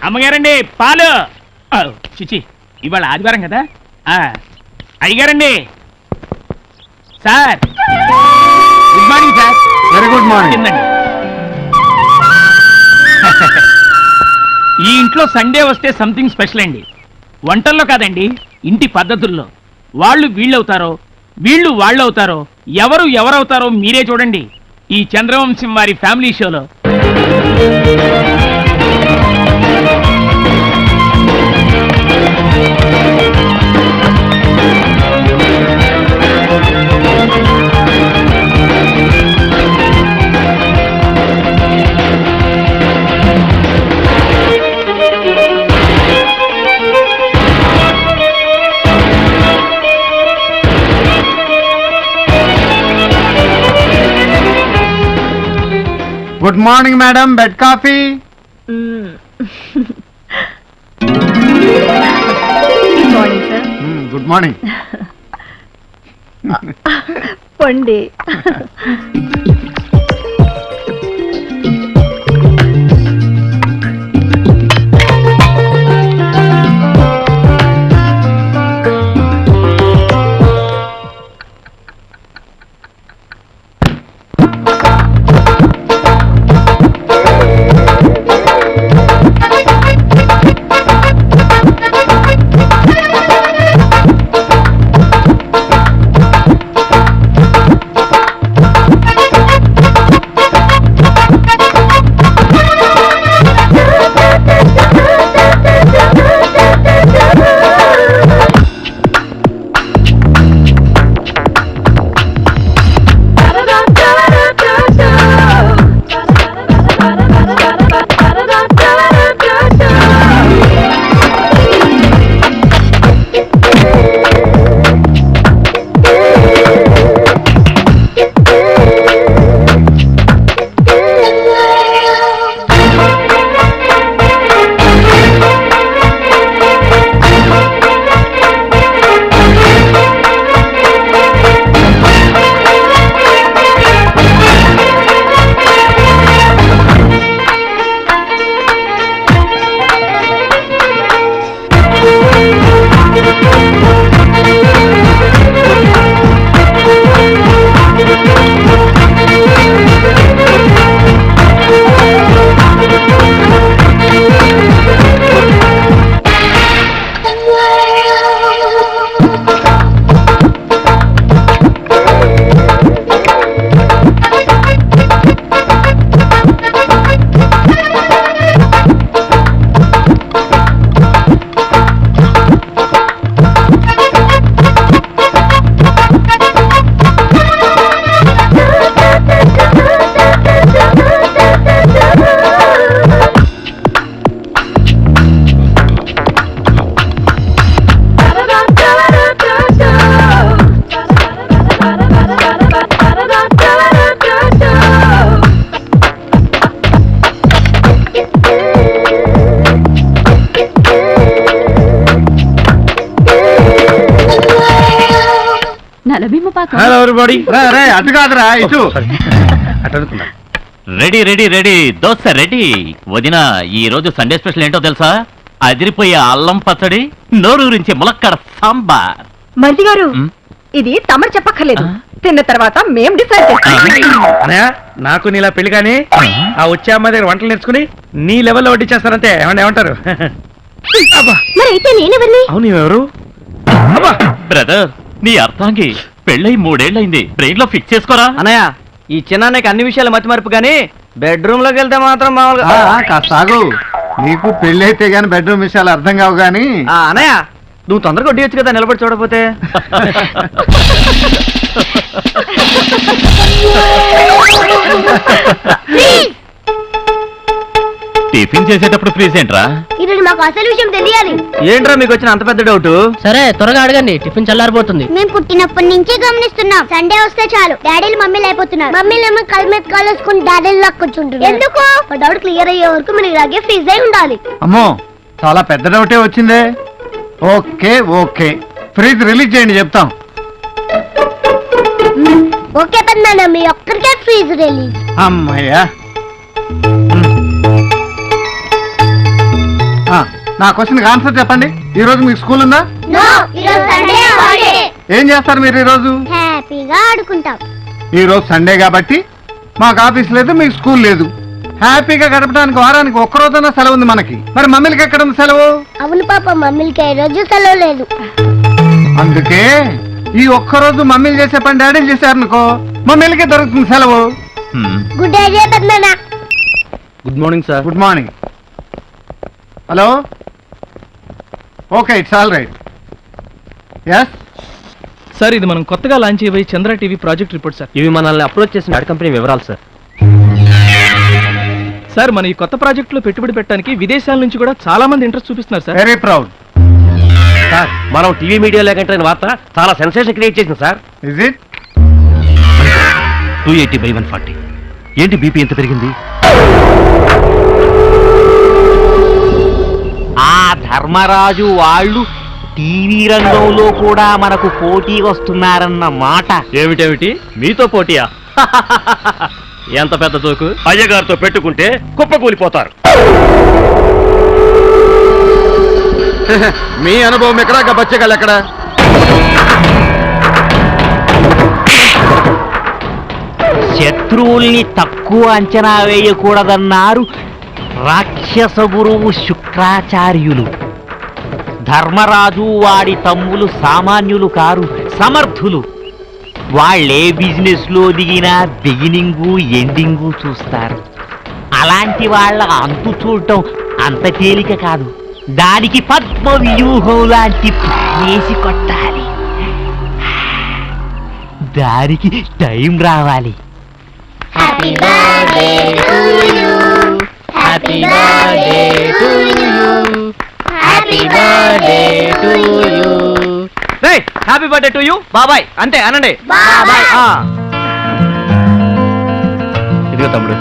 అమ్మగారండి పాలు. చిచి ఇవాళ ఆదివారం కదా. అయ్యగారండి. Sir good morning sir. Very good morning. తిందండి. ఈ ఇంట్లో సండే వస్తే సంథింగ్ స్పెషల్ అండి. వంటల్లో కాదండి, ఇంటి పద్ధతుల్లో. వాళ్ళు వీళ్ళవుతారో, వీళ్ళు వాళ్ళు అవుతారో, ఎవరు ఎవరవుతారో మీరే చూడండి ఈ చంద్రవంశం వారి ఫ్యామిలీ షోలో. Good morning madam. Bed coffee. Good morning. పండి హలో ఎవ్రీబడీ. అటు కాదురా ఇటు. Ready ready ready dosa ready. వదిన ఈ రోజు సండే స్పెషల్ ఏంటో తెలుసా? అదిరిపోయే అల్లం పచ్చడి, నోరూరించి ములక్కడ సాంబార్. మరిది గారు ఇది తమరు చెప్పక్కర్లేదు, తిన్న తర్వాత మేం డిసైడ్ చేస్తాం. నాకు నీలా పెళ్లి కానీ ఆ వచ్చే అమ్మాయి దగ్గర వంటలు నేర్చుకుని నీ లెవెల్లో వడ్డించేస్తారంతే. ఏమంటారు? అవును ఎవరు? బ్రదర్ నీ అర్థాంగి పెళ్ళై 3 ఏళ్ళైంది. బ్రెయిన్ లో ఫిక్స్ చేసుకోరా అన్నయ్య. ఈ చిన్నానికి అన్ని విషయాలు మతిమరుపు గానీ బెడ్రూమ్ లోకి వెళ్తే మాత్రం మామూలుగా. కాసాగు, నీకు పెళ్లి అయితే గాని బెడ్రూమ్ విషయాలు అర్థం కావు గాని. అన్నయ్య నువ్వు తొందరగా వడ్డీయొచ్చు కదా, నిలబడి చూడకపోతే. టిఫిన్ చేసేటప్పుడు ఫ్రీజ్ ఏంట్రా? ఈరోజు మాకు అసలు విషయం తెలియాలి. ఏంట్రా మీకు వచ్చిన అంత పెద్ద డౌట్? సరే త్వరగా అడగండి, టిఫిన్ చల్లారిపోతుంది. మేము పుట్టినప్పటి నుంచి గమనిస్తున్నాం, సండే వస్తే చాలు డాడీలు మమ్మీలు అయిపోతున్నారు. మమ్మీలేమో కళ్ళ మీద కాలేసుకుని డాడీలు లాగా కూర్చుంటున్నారు. ఎందుకు? డౌట్ క్లియర్ అయ్యే వరకు మీరు ఇలాగే ఫ్రీజ్ అయి ఉండాలి. అమ్మో చాలా పెద్ద డౌటే వచ్చిందే. ఓకే ఓకే, ఫ్రిడ్జ్ రిలీజ్ చేయండి, చెప్తాం. ఓకే పెద్దనాన్న, మీ ఒక్కరికే ఫ్రీజ్ రిలీజ్. అమ్మయ్యా. నా క్వశ్చన్కి ఆన్సర్ చెప్పండి. ఈ రోజు మీకు స్కూల్ ఉందా? నో, ఈరోజు సండే హాలిడే. ఏం చేస్తారు మీరు ఈ రోజు? హ్యాపీగా ఆడుకుంటాం. ఈ రోజు సండే కాబట్టి మాకు ఆఫీస్ లేదు, మీకు స్కూల్ లేదు. హ్యాపీగా గడపడానికి వారానికి ఒక్క రోజైనా సెలవు ఉంది మనకి. మరి మమ్మీలకి ఎక్కడ ఉంది సెలవు? అవును పాప, మమ్మీలకి ఈ రోజు సెలవు లేదు. అందుకే ఈ ఒక్కరోజు మమ్మీలు చేసే పని డాడీలు చేశారనుకో, మమ్మీలకే దొరుకుతుంది సెలవు. గుడ్ ఐడియా పెద్దనాన్న. Good morning sir. Good morning. Hello. Okay, it's all right. Yes sir, ఇది మనం కొత్తగా లాంచ్ చేయబోయే Chandra TV project report sir. ఇవి మనల్ని అప్రోచ్ చేసిన యాడ్ కంపెనీ వివరాలు సార్. సార్, మన ఈ కొత్త ప్రాజెక్ట్ లో పెట్టుబడి పెట్టడానికి విదేశాల నుంచి కూడా చాలా మంది ఇంట్రెస్ట్ చూపిస్తున్నారు సార్. Very proud. సార్, మనం టీవీ మీడియా లేకంటే వార్త చాలా సెన్సేషన్ క్రియేట్ చేసింది సార్. Is it? 280/140. ఏంటి బీపీ ఎంత పెరిగింది? ఆ ధర్మరాజు వాళ్ళు టీవీ రంగంలో కూడా మనకు పోటీ వస్తున్నారన్న మాట. ఏమిటేమిటి మీతో పోటీయా? ఎంత పెద్ద జోకు. అయ్యగారితో పెట్టుకుంటే కుప్పకూలిపోతారు. మీ అనుభవం ఎక్కడ, బచ్చగాళ్ళు ఎక్కడ? శత్రువుల్ని తక్కువ అంచనా వేయకూడదన్నారు రాక్షస గురువు శుక్రాచార్యులు. ధర్మరాజు వాడి తమ్ములు సామాన్యులు కారు, సమర్థులు. వాళ్ళే బిజినెస్ లో దిగినా బిగినింగు ఎండింగు చూస్తారు. అలాంటి వాళ్ళ అంతు చూడటం అంత తేలిక కాదు. దానికి పద్మ వ్యూహం లాంటి వేసి కొట్టాలి. దానికి టైం రావాలి. Happy birthday to you, happy birthday to you, happy birthday to you. Happy birthday to you బాబాయ్. అంతే అనండి. బాబాయ్. ఇదిగో తమ్ముడు.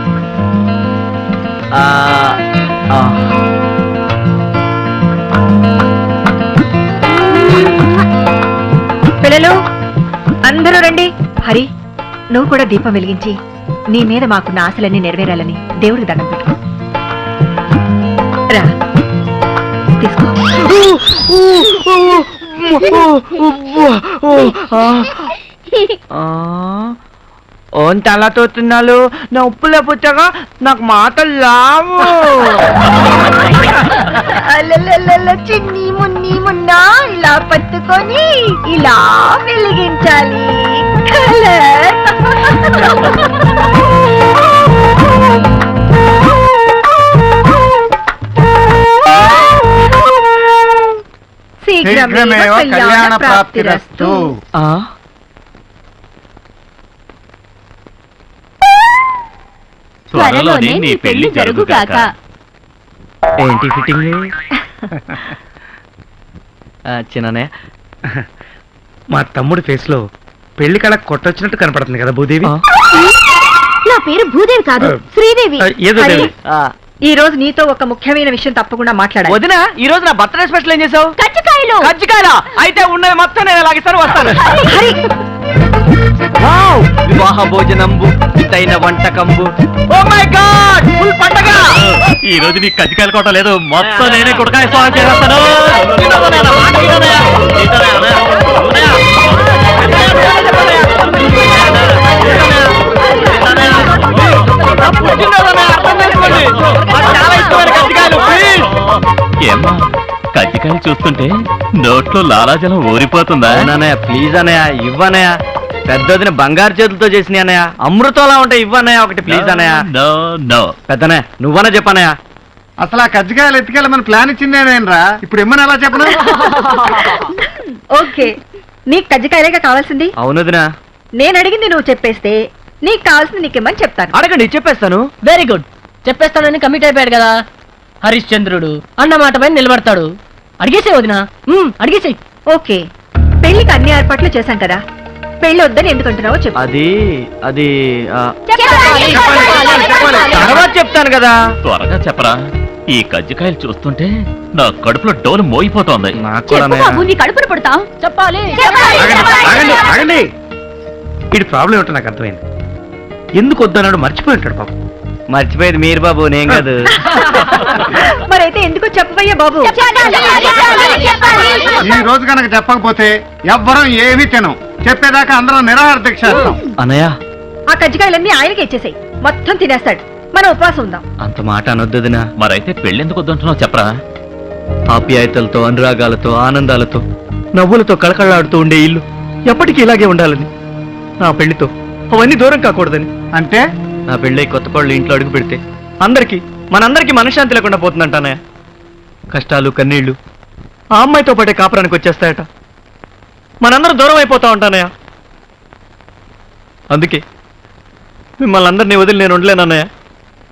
పిల్లలు అందరూ రండి. హరి, నువ్వు కూడా దీపం వెలిగించి నీ మీద మాకున్న ఆశలన్నీ నెరవేరాలని దేవుడికి దండం పెట్టు. రా, తీసుకో. ఓంత అలా తోతున్నాలు, నా ఉప్పులే పుచ్చగా నాకు మాటలు లావు. చిన్ని మున్ని మున్నా ఇలా పట్టుకొని ఇలా వెలిగించాలి. శీఘ్రమేవ కళ్యాణ ప్రాప్తిరస్తు. త్వరలోనే నీ పెళ్లి జరుగుగాక. ఏంటి ఫిట్టింగ్? చిన్ననే, మా తమ్ముడి ఫేస్ లో పెళ్లి కళ కొట్టొచ్చినట్టు కనపడుతుంది కదా భూదేవి. నా పేరు భూదేవి కాదు, శ్రీదేవి. ఏదో దేవి. ఈ రోజు నీతో ఒక ముఖ్యమైన విషయం తప్పకుండా మాట్లాడాలి. వదిన, ఈ రోజు నా బర్త్డే స్పెషల్ ఏం చేసావు? కజ్జికాయలు. కజ్జికాయలా? అయితే ఉన్నది మొత్తం నేను లాగిస్తాను, వస్తాను. వావ్! వివాహ భోజనంబు, ఇతైన వంటకంబు. ఓ మై గాడ్, ఫుల్ పండగ. ఈ రోజు నీకు కజ్జికాయలు కొట్ట లేదు, మొత్తం నేనే కుడకాయ స్వాగతం చేస్తాను. ఏమ్మా, కజ్జికాయలు చూస్తుంటే నోట్లో లాలాజలం ఊరిపోతుందా? అన్నయ్య ప్లీజ్ అన్నయ్య, ఇవ్వనయ్య. పెద్దదిన బంగారు చేతులతో చేసిన అన్నయ్య, అమృతంలా ఉంటాయి, ఇవ్వనయ్య ఒకటి ప్లీజ్ అన్నయ్య. No no. పెద్దనయ్య నువ్వన్నా చెప్పనయ్య. అసలు ఆ కజ్జికాయలు ఎత్తుకెళ్ళమని ప్లాన్ ఇచ్చిందేనేనరా, ఇప్పుడు ఇమ్మని ఎలా చెప్పను? ఓకే, నీకు కజ్జికాయలేగా కావాల్సింది. అవునదినా. నేను అడిగింది నువ్వు చెప్పేస్తే నీకు కావాల్సింది నీకేమని చెప్తాను. అడగండి, చెప్పేస్తాను. వెరీ గుడ్, చెప్పేస్తానని కమిట్ అయిపోయాడు కదా. హరిశ్చంద్రుడు అన్న మాట పైన నిలబడతాడు. అడిగేసే వదినా, అడిగేసే. ఓకే, పెళ్లికి అన్ని ఏర్పాట్లు చేశాం కదా, పెళ్లి వద్దని ఎందుకంటున్నావో చెప్పు. అది చెప్పాలి. తర్వాత చెప్తాను కదా. త్వరగా చెప్పరా, ఈ కజ్జికాయలు చూస్తుంటే నా కడుపులో డోలు మోగిపోతోంది. నాకు కూడా నీ కడుపును పుడతాం. చెప్పాలి. ఆగండి. వీడి ప్రాబ్లం ఏంటో నాకు అర్థమైంది. ఎందుకు వద్దన్నాడు మర్చిపోయి ఉంటాడు పాపం. మర్చిపోయేది మీరు బాబు, నేను కాదు. మరైతే ఎందుకు చెప్పబోయే బాబు? ఈ రోజు కనుక చెప్పకపోతే ఎవ్వరం ఏమీ తినం. చెప్పేదాకా అందరం నిరాహార దీక్ష చేస్తాం. అన్నయ్య, ఆ కజ్జికాయలన్నీ ఆయనకి ఇచ్చేసాయి, మొత్తం తినేస్తాడు. మనం ఉపవాసం ఉందాం. అంత మాట అనొద్దుదినా. మరైతే పెళ్ళెందుకు వద్దంటున్నావు చెప్పరా. ఆప్యాయతలతో, అనురాగాలతో, ఆనందాలతో, నవ్వులతో కళకళలాడుతూ ఉండే ఇల్లు ఎప్పటికీ ఇలాగే ఉండాలని, నా పెళ్లితో అవన్నీ దూరం కాకూడదని. అంటే నా పెళ్ళై కొత్త కోళ్ళు ఇంట్లో అడుగు పెడితే మనందరికీ మనశ్శాంతి లేకుండా పోతుందంటానయ్య. కష్టాలు, కన్నీళ్లు ఆ అమ్మాయితో పాటే కాపురానికి వచ్చేస్తాయట. మనందరం దూరం అయిపోతా ఉంటానయ్య. అందుకే మిమ్మల్ని అందరినీ వదిలి నేను ఉండలేనన్నయ్య.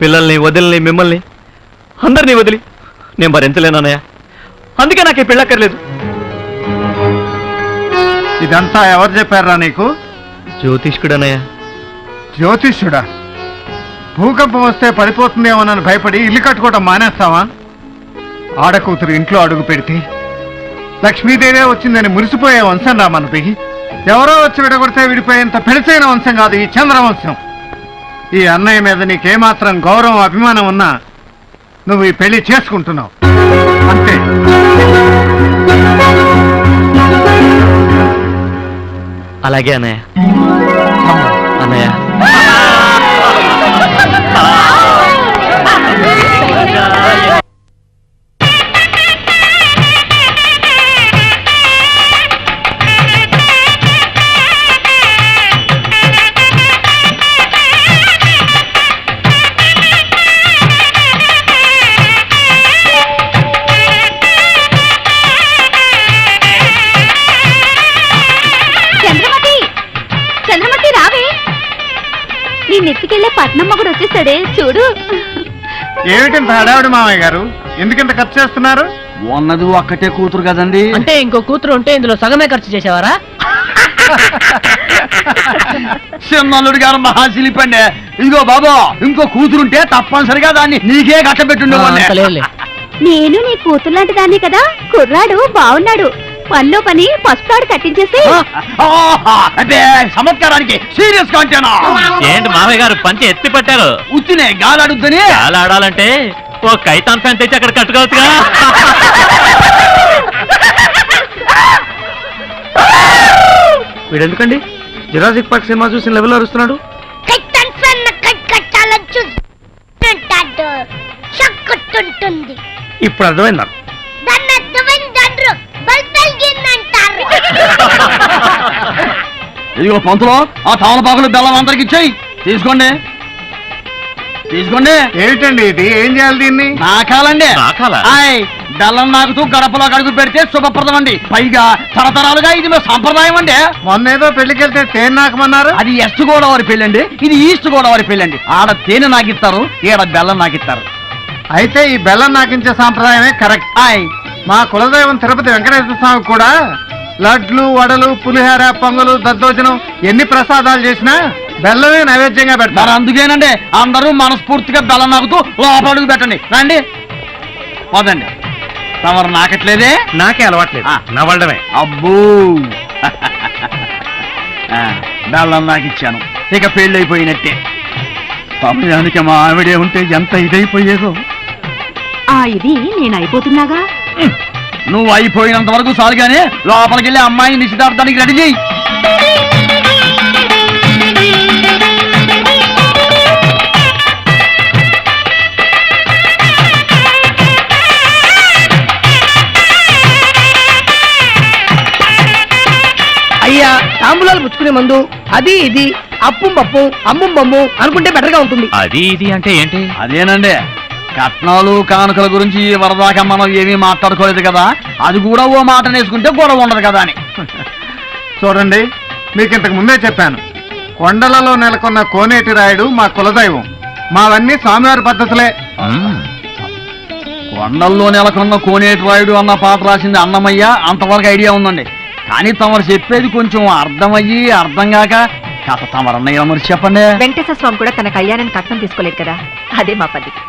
పిల్లల్ని వదిలిని, మిమ్మల్ని అందరినీ వదిలి నేను భరించలేనన్నయ్య. అందుకే నాకు ఈ పెళ్ళక్కర్లేదు. ఇదంతా ఎవరు చెప్పారా నీకు? జ్యోతిష్కుడన్నయ్య. జ్యోతిష్యుడా? భూకంపం వస్తే పడిపోతుందేమోనని భయపడి ఇల్లు కట్టుకోవటం మానేస్తావా? ఆడకూతురు ఇంట్లో అడుగు పెడితే లక్ష్మీదేవే వచ్చిందని మురిసిపోయే వంశం రా మనది. ఎవరో వచ్చి విడగొడితే విడిపోయేంత పెడిసైన వంశం కాదు ఈ చంద్రవంశం. ఈ అన్నయ్య మీద నీకేమాత్రం గౌరవం, అభిమానం ఉన్నా నువ్వు ఈ పెళ్లి చేసుకుంటున్నావు అంతే. అలాగే అన్నయ్య. అన్నయ్య, చంద్రమతి రావే, నీ నెత్తికెళ్ళే పట్నం మొగుడు వచ్చేసాడే చూడు. ఏమిటింత హడావిడి మామయ్య గారు? ఎందుకింత ఖర్చు చేస్తున్నారు? ఉన్నది ఒక్కటే కూతురు కదండి. అంటే ఇంకో కూతురు ఉంటే ఇందులో సగమే ఖర్చు చేసేవారా? చిన్నల్లుడు గారు మహాశిలిపండి. ఇదిగో బాబా, ఇంకో కూతురుంటే తప్పనిసరిగా దాన్ని నీకే కట్టబెట్టుండే. నేను నీ కూతురు లాంటి దాన్ని కదా. కుర్రాడు బాగున్నాడు, పనిలో పని పసుపాడు కట్టించేసి. అంటే చమత్కారానికి సీరియస్ గా అంటేనా? ఏంటి మామయ్య గారు పంచి ఎత్తి పట్టారు? ఉత్తినే గాలాడుద్దని. ఆడాలంటే ఓ కైతాన్ ఫ్యాన్ తెచ్చి అక్కడ కట్టుకోవచ్చుగా. వీడెందుకండి జురాసిక్ పార్క్ సినిమా చూసిన లెవెల్ అరుస్తున్నాడు? ఇప్పుడు అర్థమైంది నాకు. ఇదిగో పంతులో, ఆ తమలపాకులు బెల్లం అందరికి ఇచ్చేయి. తీసుకోండి. ఏమిటండి ఇది? ఏం చేయాలి దీన్ని? నాకాలండి. నాకాలా? బెల్లం నాకుతూ గడపలో అడుగు పెడితే శుభప్రదం అండి. పైగా తరతరాలుగా ఇది మా సంప్రదాయం అండి. మొన్నేదో పెళ్లికెళ్తే తేనె నాకమన్నారు. అది వెస్ట్ గోదావరి పెళ్ళండి, ఇది ఈస్ట్ గోదావరి పెళ్ళండి. ఆడ తేనె నాకిస్తారు, ఈడ బెల్లం నాకిస్తారు. అయితే ఈ బెల్లం నాకించే సాంప్రదాయమే కరెక్ట్. మా కులదైవం తిరుపతి వెంకటేశ్వర స్వామి కూడా లడ్లు, వడలు, పులిహార, పొంగలు, దద్దోజనం ఎన్ని ప్రసాదాలు చేసినా బెల్లమే నైవేద్యంగా పెడతారు. అందుకేనండి అందరూ మనస్ఫూర్తిగా బెల్లం నాకుతూ లోపల అడుగు పెట్టండి. రండి, పోదండి. తమరు నాకట్లేదే? నాకే అలవాట్లేదు, నవ్వడమే. అబ్బో, బెల్లం నాకిచ్చాను, ఇక పెళ్ళైపోయినట్టే. సమయానికి మా ఆవిడే ఉంటే ఎంత ఇదైపోయేదో. ఇది నేను అయిపోతున్నాగా. నువ్వు అయిపోయినంత వరకు సాలుగానే లోపలికి వెళ్ళి అమ్మాయిని నిశ్చితార్థానికి రెడీ చేయి. అయ్యా, తాంబూలాలు పుచ్చుకునే ముందు అది ఇది అప్పుం పప్పు అమ్ముం బొమ్ము అనుకుంటే బెటర్ గా ఉంటుంది. అది ఇది అంటే ఏంటి? అదేనండి, కట్నాలు కానుకల గురించి వరదాకా మనం ఏమీ మాట్లాడుకోలేదు కదా, అది కూడా ఓ మాట నేసుకుంటే గొడవ ఉండదు కదా అని. చూడండి, మీకు ఇంతకు ముందే చెప్పాను, కొండలలో నెలకొన్న కోనేటి రాయుడు మా కులదైవం. మావన్నీ స్వామివారి పద్ధతులే. కొండల్లో నెలకొన్న కోనేటిరాయుడు అన్న పాట రాసింది అన్నమయ్య, అంతవరకు ఐడియా ఉందండి. కానీ తమరు చెప్పేది కొంచెం అర్థమయ్యి అర్థం కాక కథ తమరన్నయ్య మరి చెప్పండి. వెంకటేశ్వర స్వామి కూడా తన కళ్యాణాన్ని కట్నం తీసుకోలేదు కదా, అదే మా పద్ధతి.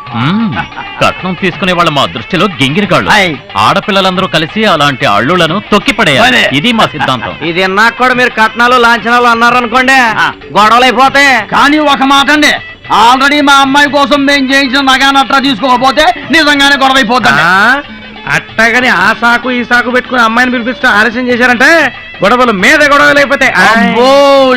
కట్నం తీసుకునే వాళ్ళ మా దృష్టిలో గింగిరి కాళ్ళు. ఆయ్. ఆడపిల్లలందరూ కలిసి అలాంటి అల్లులను తొక్కిపడేయాలి. అదే. ఇది మా సిద్ధాంతం. ఇది నాకు కూడా మీరు కట్నాలు లాంఛనాలు అన్నారనుకోండి, గొడవలు అయిపోతాయి. కానీ ఒక మాట అండి, ఆల్రెడీ మా అమ్మాయి కోసం మేము చేయించిన నగా నట్రా తీసుకోకపోతే నిజంగానే గొడవ అయిపోతుంది. అట్టగాని ఆ సాకు ఈ సాకు పెట్టుకుని అమ్మాయిని పిలిపించడం ఆలస్యం చేశారంటే గొడవలు మీద గొడవలు అయిపోతాయి. అబ్బో,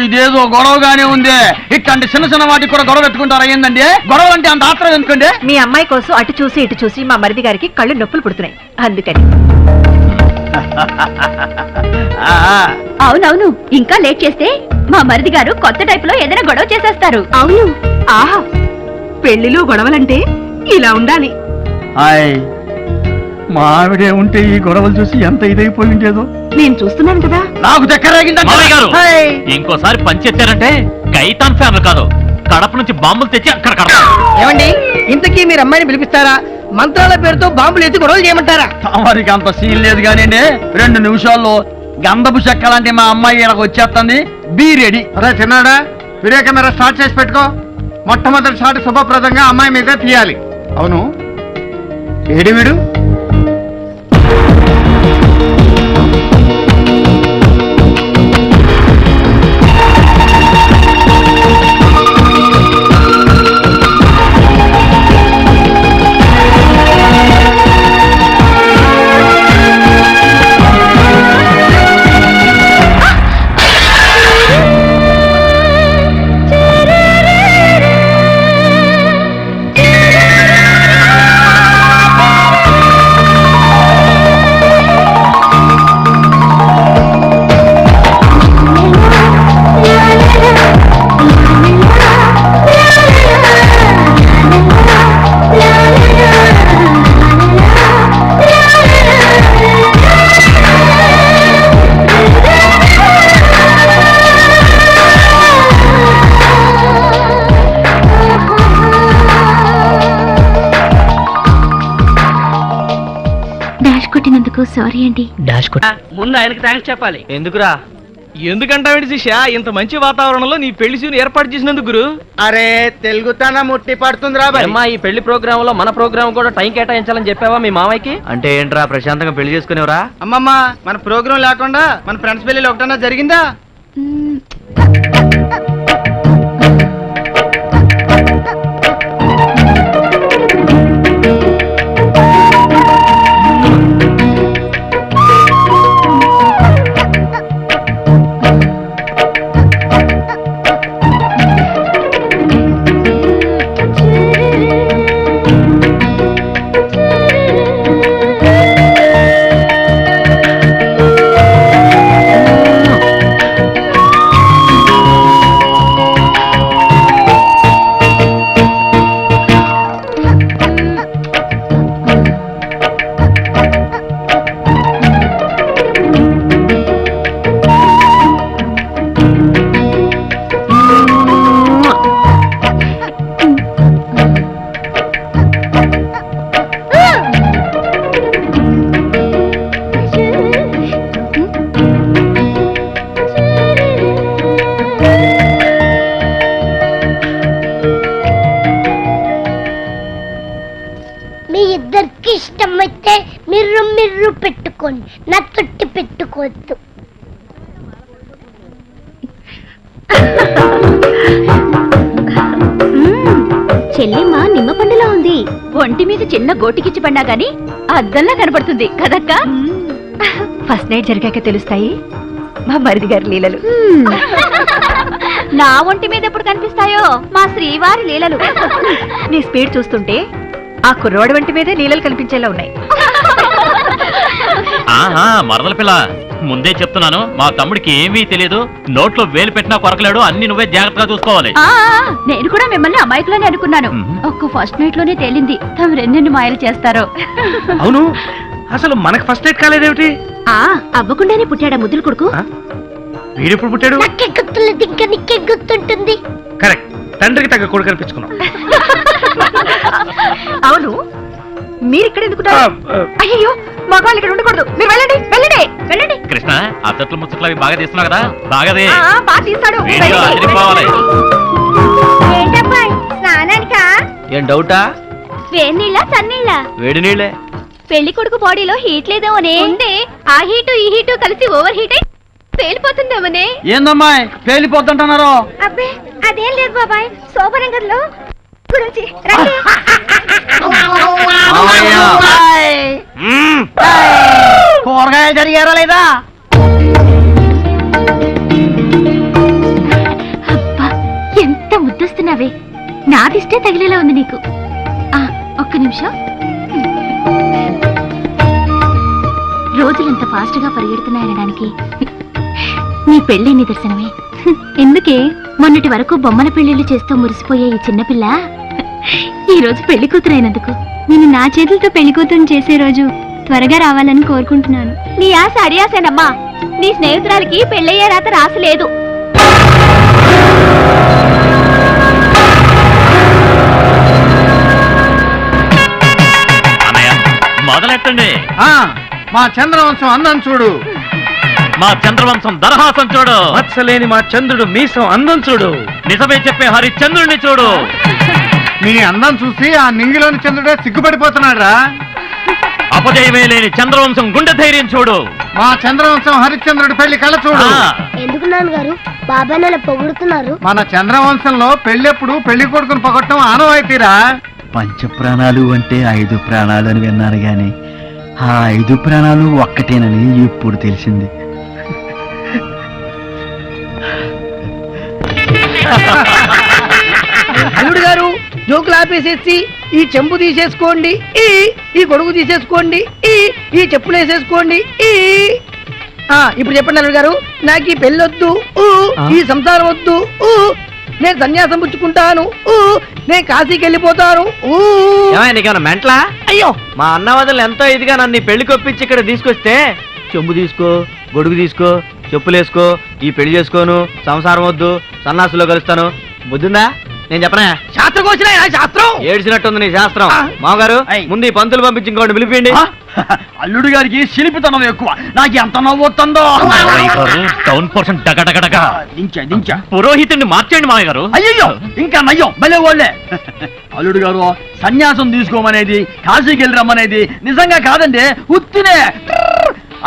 ఇదేదో గొడవగానే ఉంది. ఇట్లాంటి చిన్న చిన్న వాటికి కూడా గొడవ పెట్టుకుంటారా ఏందండి? గొడవలు అంటే అంత ఆత్రం ఎందుకండి? మీ అమ్మాయి కోసం అటు చూసి ఇటు చూసి మా మరిది గారికి కళ్ళు నొప్పులు పుడుతున్నాయి, అందుకని. అవునవును, ఇంకా లేట్ చేస్తే మా మరిది గారు కొత్త టైప్ లో ఏదైనా గొడవ చేసేస్తారు. అవును. ఆహా, పెళ్లిలో గొడవలంటే ఇలా ఉండాలి. హాయ్, మా ఆవిడే ఉంటే ఈ గొడవలు చూసి ఎంత ఇదైపోయి ఉండేదో. నేను చూస్తున్నాను కదా. నాకు మామయ్య గారు, హాయ్. ఇంకోసారి పంచెత్తారంటే కైతాన్ ఫ్యాన్లు కాదు, కడప నుంచి బాంబులు తెచ్చి అక్కడ కడతారు. ఏమండి, ఇంతకీ మీరు అమ్మాయిని పిలిపిస్తారా, మంత్రాల పేరుతో బాంబులు ఎత్తి గొడవలు చేయమంటారా? తమరికి అంత సీన్ లేదు కానీ 2 నిమిషాల్లో గంధపు చెక్క లాంటి మా అమ్మాయి ఈయనకు వచ్చేస్తుంది. Be ready. అరే చిన్నాడా, వీడియో కెమెరా స్టార్ట్ చేసి పెట్టుకో. మొట్టమొదటి షాట్ శుభప్రదంగా అమ్మాయి మీద తీయాలి. అవును, ఏడి వీడు? సారీ అండి. ముందు ఆయనకి థ్యాంక్స్ చెప్పాలి. ఎందుకురా? ఎందుకంటావేంటి శిష్య, ఇంత మంచి వాతావరణంలో నీ పెళ్లి సీన్ ఏర్పాటు చేసినందుకు గురు. అరే తెలుగుతన ముట్టి పడుతుందిరా అమ్మా, ఈ పెళ్లి ప్రోగ్రామ్ లో మన ప్రోగ్రామ్ కూడా టైం కేటాయించాలని చెప్పావా మీ మామయ్యకి? అంటే ఏంట్రా, ప్రశాంతంగా పెళ్లి చేసుకునేవరా? అమ్మమ్మ, మన ప్రోగ్రాం లేకుండా మన ఫ్రెండ్స్ పెళ్లి ఒకటన్నా జరిగిందా? ఇష్టమైతే మిర్రు మిర్రు పెట్టుకోండి, నా తొట్టి పెట్టుకోవద్దు. చెల్లిమ్మ నిమ్మ పండులా ఉంది. ఒంటి మీద చిన్న గోటికిచ్చి పడినా గాని అద్దంలా కనబడుతుంది కదక్క. ఫస్ట్ నైట్ జరిగాక తెలుస్తాయి మా మరిది గారి లీలలు. నా ఒంటి మీద ఎప్పుడు కనిపిస్తాయో మా శ్రీవారి లీలలు. నీ స్పీడ్ చూస్తుంటే ఆ కుర్రోడి వంటి మీదే లీలలు కనిపించేలా ఉన్నాయి. ఆహా, మరదల పిల్ల, ముందే చెప్తున్నాను, మా తమ్ముడికి ఏమీ తెలియదు. నోట్లో వేలు పెట్టినా కొరకలేడు. అన్ని నువ్వే జాగ్రత్తగా చూసుకోవాలి. నేను కూడా మిమ్మల్ని అమాయకులని అనుకున్నాను. ఒక్క ఫస్ట్ నైట్ లోనే తేలింది తమరు ఎన్నెన్ని మాయలు చేస్తారో. అవును, అసలు మనకు ఫస్ట్ నైట్ కాలేదేమిటి? అవ్వకుండానే పుట్టాడా ముద్దులు కొడుకు? వీడెప్పుడు పుట్టాడు? నాకే గుర్తులేదు, ఇంకా నీకే గుర్తుంటుంది. కరెక్ట్, తండ్రికి తగ్గ కొడుకు కనిపించుకున్నాం. అవును, మీరు ఇక్కడ ఎందుకున్నారు? అయ్యో మగవాళ్ళు ఇక్కడ ఉండకూడదు. మీరు వెళ్ళండి వెళ్ళండి వెళ్ళండి. కృష్ణ అత్తట్లు ముచ్చట్లు అవి బాగా తీస్తున్నావు కదా, బాగాదే బాగా తీస్తాడు. వీడియో అదిరిపోవాలి. ఏంటబ్బా స్నానానికా? ఏం డౌటా? వేడి నీళ్ళ చన్నీళ్ళ? వేడి నీళ్ళే. పెళ్లి కొడుకు బాడీలో హీట్ లేదేమోనే. ఉందే ఆ హీటు ఈ హీటు కలిసి ఓవర్ హీట్ అయి పేలిపోతుందేమోనే. ఏందమ్మాయి పేలిపోతుంటున్నారు? అబ్బే అదేం లేదు బాబాయ్, శోభరంగంలో గురించి రండి. కూరగాయలు జరిగారా లేదా? అబ్బా ఎంత ముద్దొస్తున్నావే, నాదిష్టే తగిలేలా ఉంది నీకు. ఒక్క నిమిషం. రోజులంత ఫాస్ట్ గా పరిగెడుతున్నాయనడానికి నీ పెళ్లి నిదర్శనమే. ఎందుకే మొన్నటి వరకు బొమ్మల పెళ్లిళ్ళు చేస్తూ మురిసిపోయే ఈ చిన్నపిల్ల ఈ రోజు పెళ్లి కూతురైనందుకు నేను నా చేతులతో పెళ్లి కూతురుని చేసే రోజు త్వరగా రావాలని కోరుకుంటున్నాను. నీ ఆశ అడియాసేనమ్మా, నీ స్నేహితురాలకి పెళ్ళయ్యే రాత రాసలేదు. మొదలెట్టండి. మా చంద్రవంశం అందం చూడు, మా చంద్రవంశం దరహాసం చూడు, మత్సలేని మా చంద్రుడు మీసం అందం చూడు, నిజమే చెప్పే హరిశ్చంద్రుడిని చూడు. నీ అందం చూసి ఆ నింగిలోని చంద్రుడే సిగ్గుపడిపోతున్నాడు రా. అపజయమే లేని చంద్రవంశం గుండె ధైర్యం చూడు. మా చంద్రవంశం హరిశ్చంద్రుడి పెళ్లి కళ చూడు. ఎందుకు నాన్నగారు బాబాయ్ నన్ను పొగుడుతున్నారు? మన చంద్రవంశంలో పెళ్ళెప్పుడు పెళ్లి కొడుకుని పొగట్టం ఆనవాయితీరా. పంచప్రాణాలు అంటే 5 ప్రాణాలు అని విన్నాను గాని ఆ 5 ప్రాణాలు ఒక్కటేనని ఇప్పుడు తెలిసింది. అల్లుడు గారు జోకులు ఆపేసేసి ఈ చెంబు తీసేసుకోండి, ఈ గొడుగు తీసేసుకోండి, ఈ చెప్పులు వేసేసుకోండి. ఇప్పుడు చెప్పండి అల్లుడు గారు, నాకు ఈ పెళ్ళొద్దు, ఈ సంసారం వద్దు, నేను సన్యాసం పుచ్చుకుంటాను, నేను కాశీకి వెళ్ళిపోతాను. నీకేమన్నా మెంట్లా? అయ్యో మా అన్నవదలు ఎంతో ఇదిగా నన్ను పెళ్లి కొప్పించి ఇక్కడ తీసుకొస్తే చెంబు తీసుకో, గొడుగు తీసుకో, చెప్పులు వేసుకో, ఈ పెళ్లి చేసుకోను, సంసారం వద్దు, సన్నాసులో కలుస్తాను, బుద్ధిందా? నేను చెప్పనా? శాస్త్రం వచ్చిన శాస్త్రం ఏడ్చినట్టుంది నీ శాస్త్రం. మామగారు ముందు ఈ పంతులు పంపించి ఇంకోటి పిలిపిండి. అల్లుడు గారికి శిల్పితనం ఎక్కువ, నాకు ఎంత నవ్వుతుందో. టౌన్ పోర్షన్ డగడగడగా దించా పురోహితుడిని మార్చేయండి మామయ్య గారు. అయ్యో ఇంకా నయ్యం భలే వాళ్ళే. అల్లుడు గారు సన్యాసం తీసుకోమనేది, కాశీకి వెళ్ళరమ్మనేది నిజంగా కాదండి, ఉత్తినే.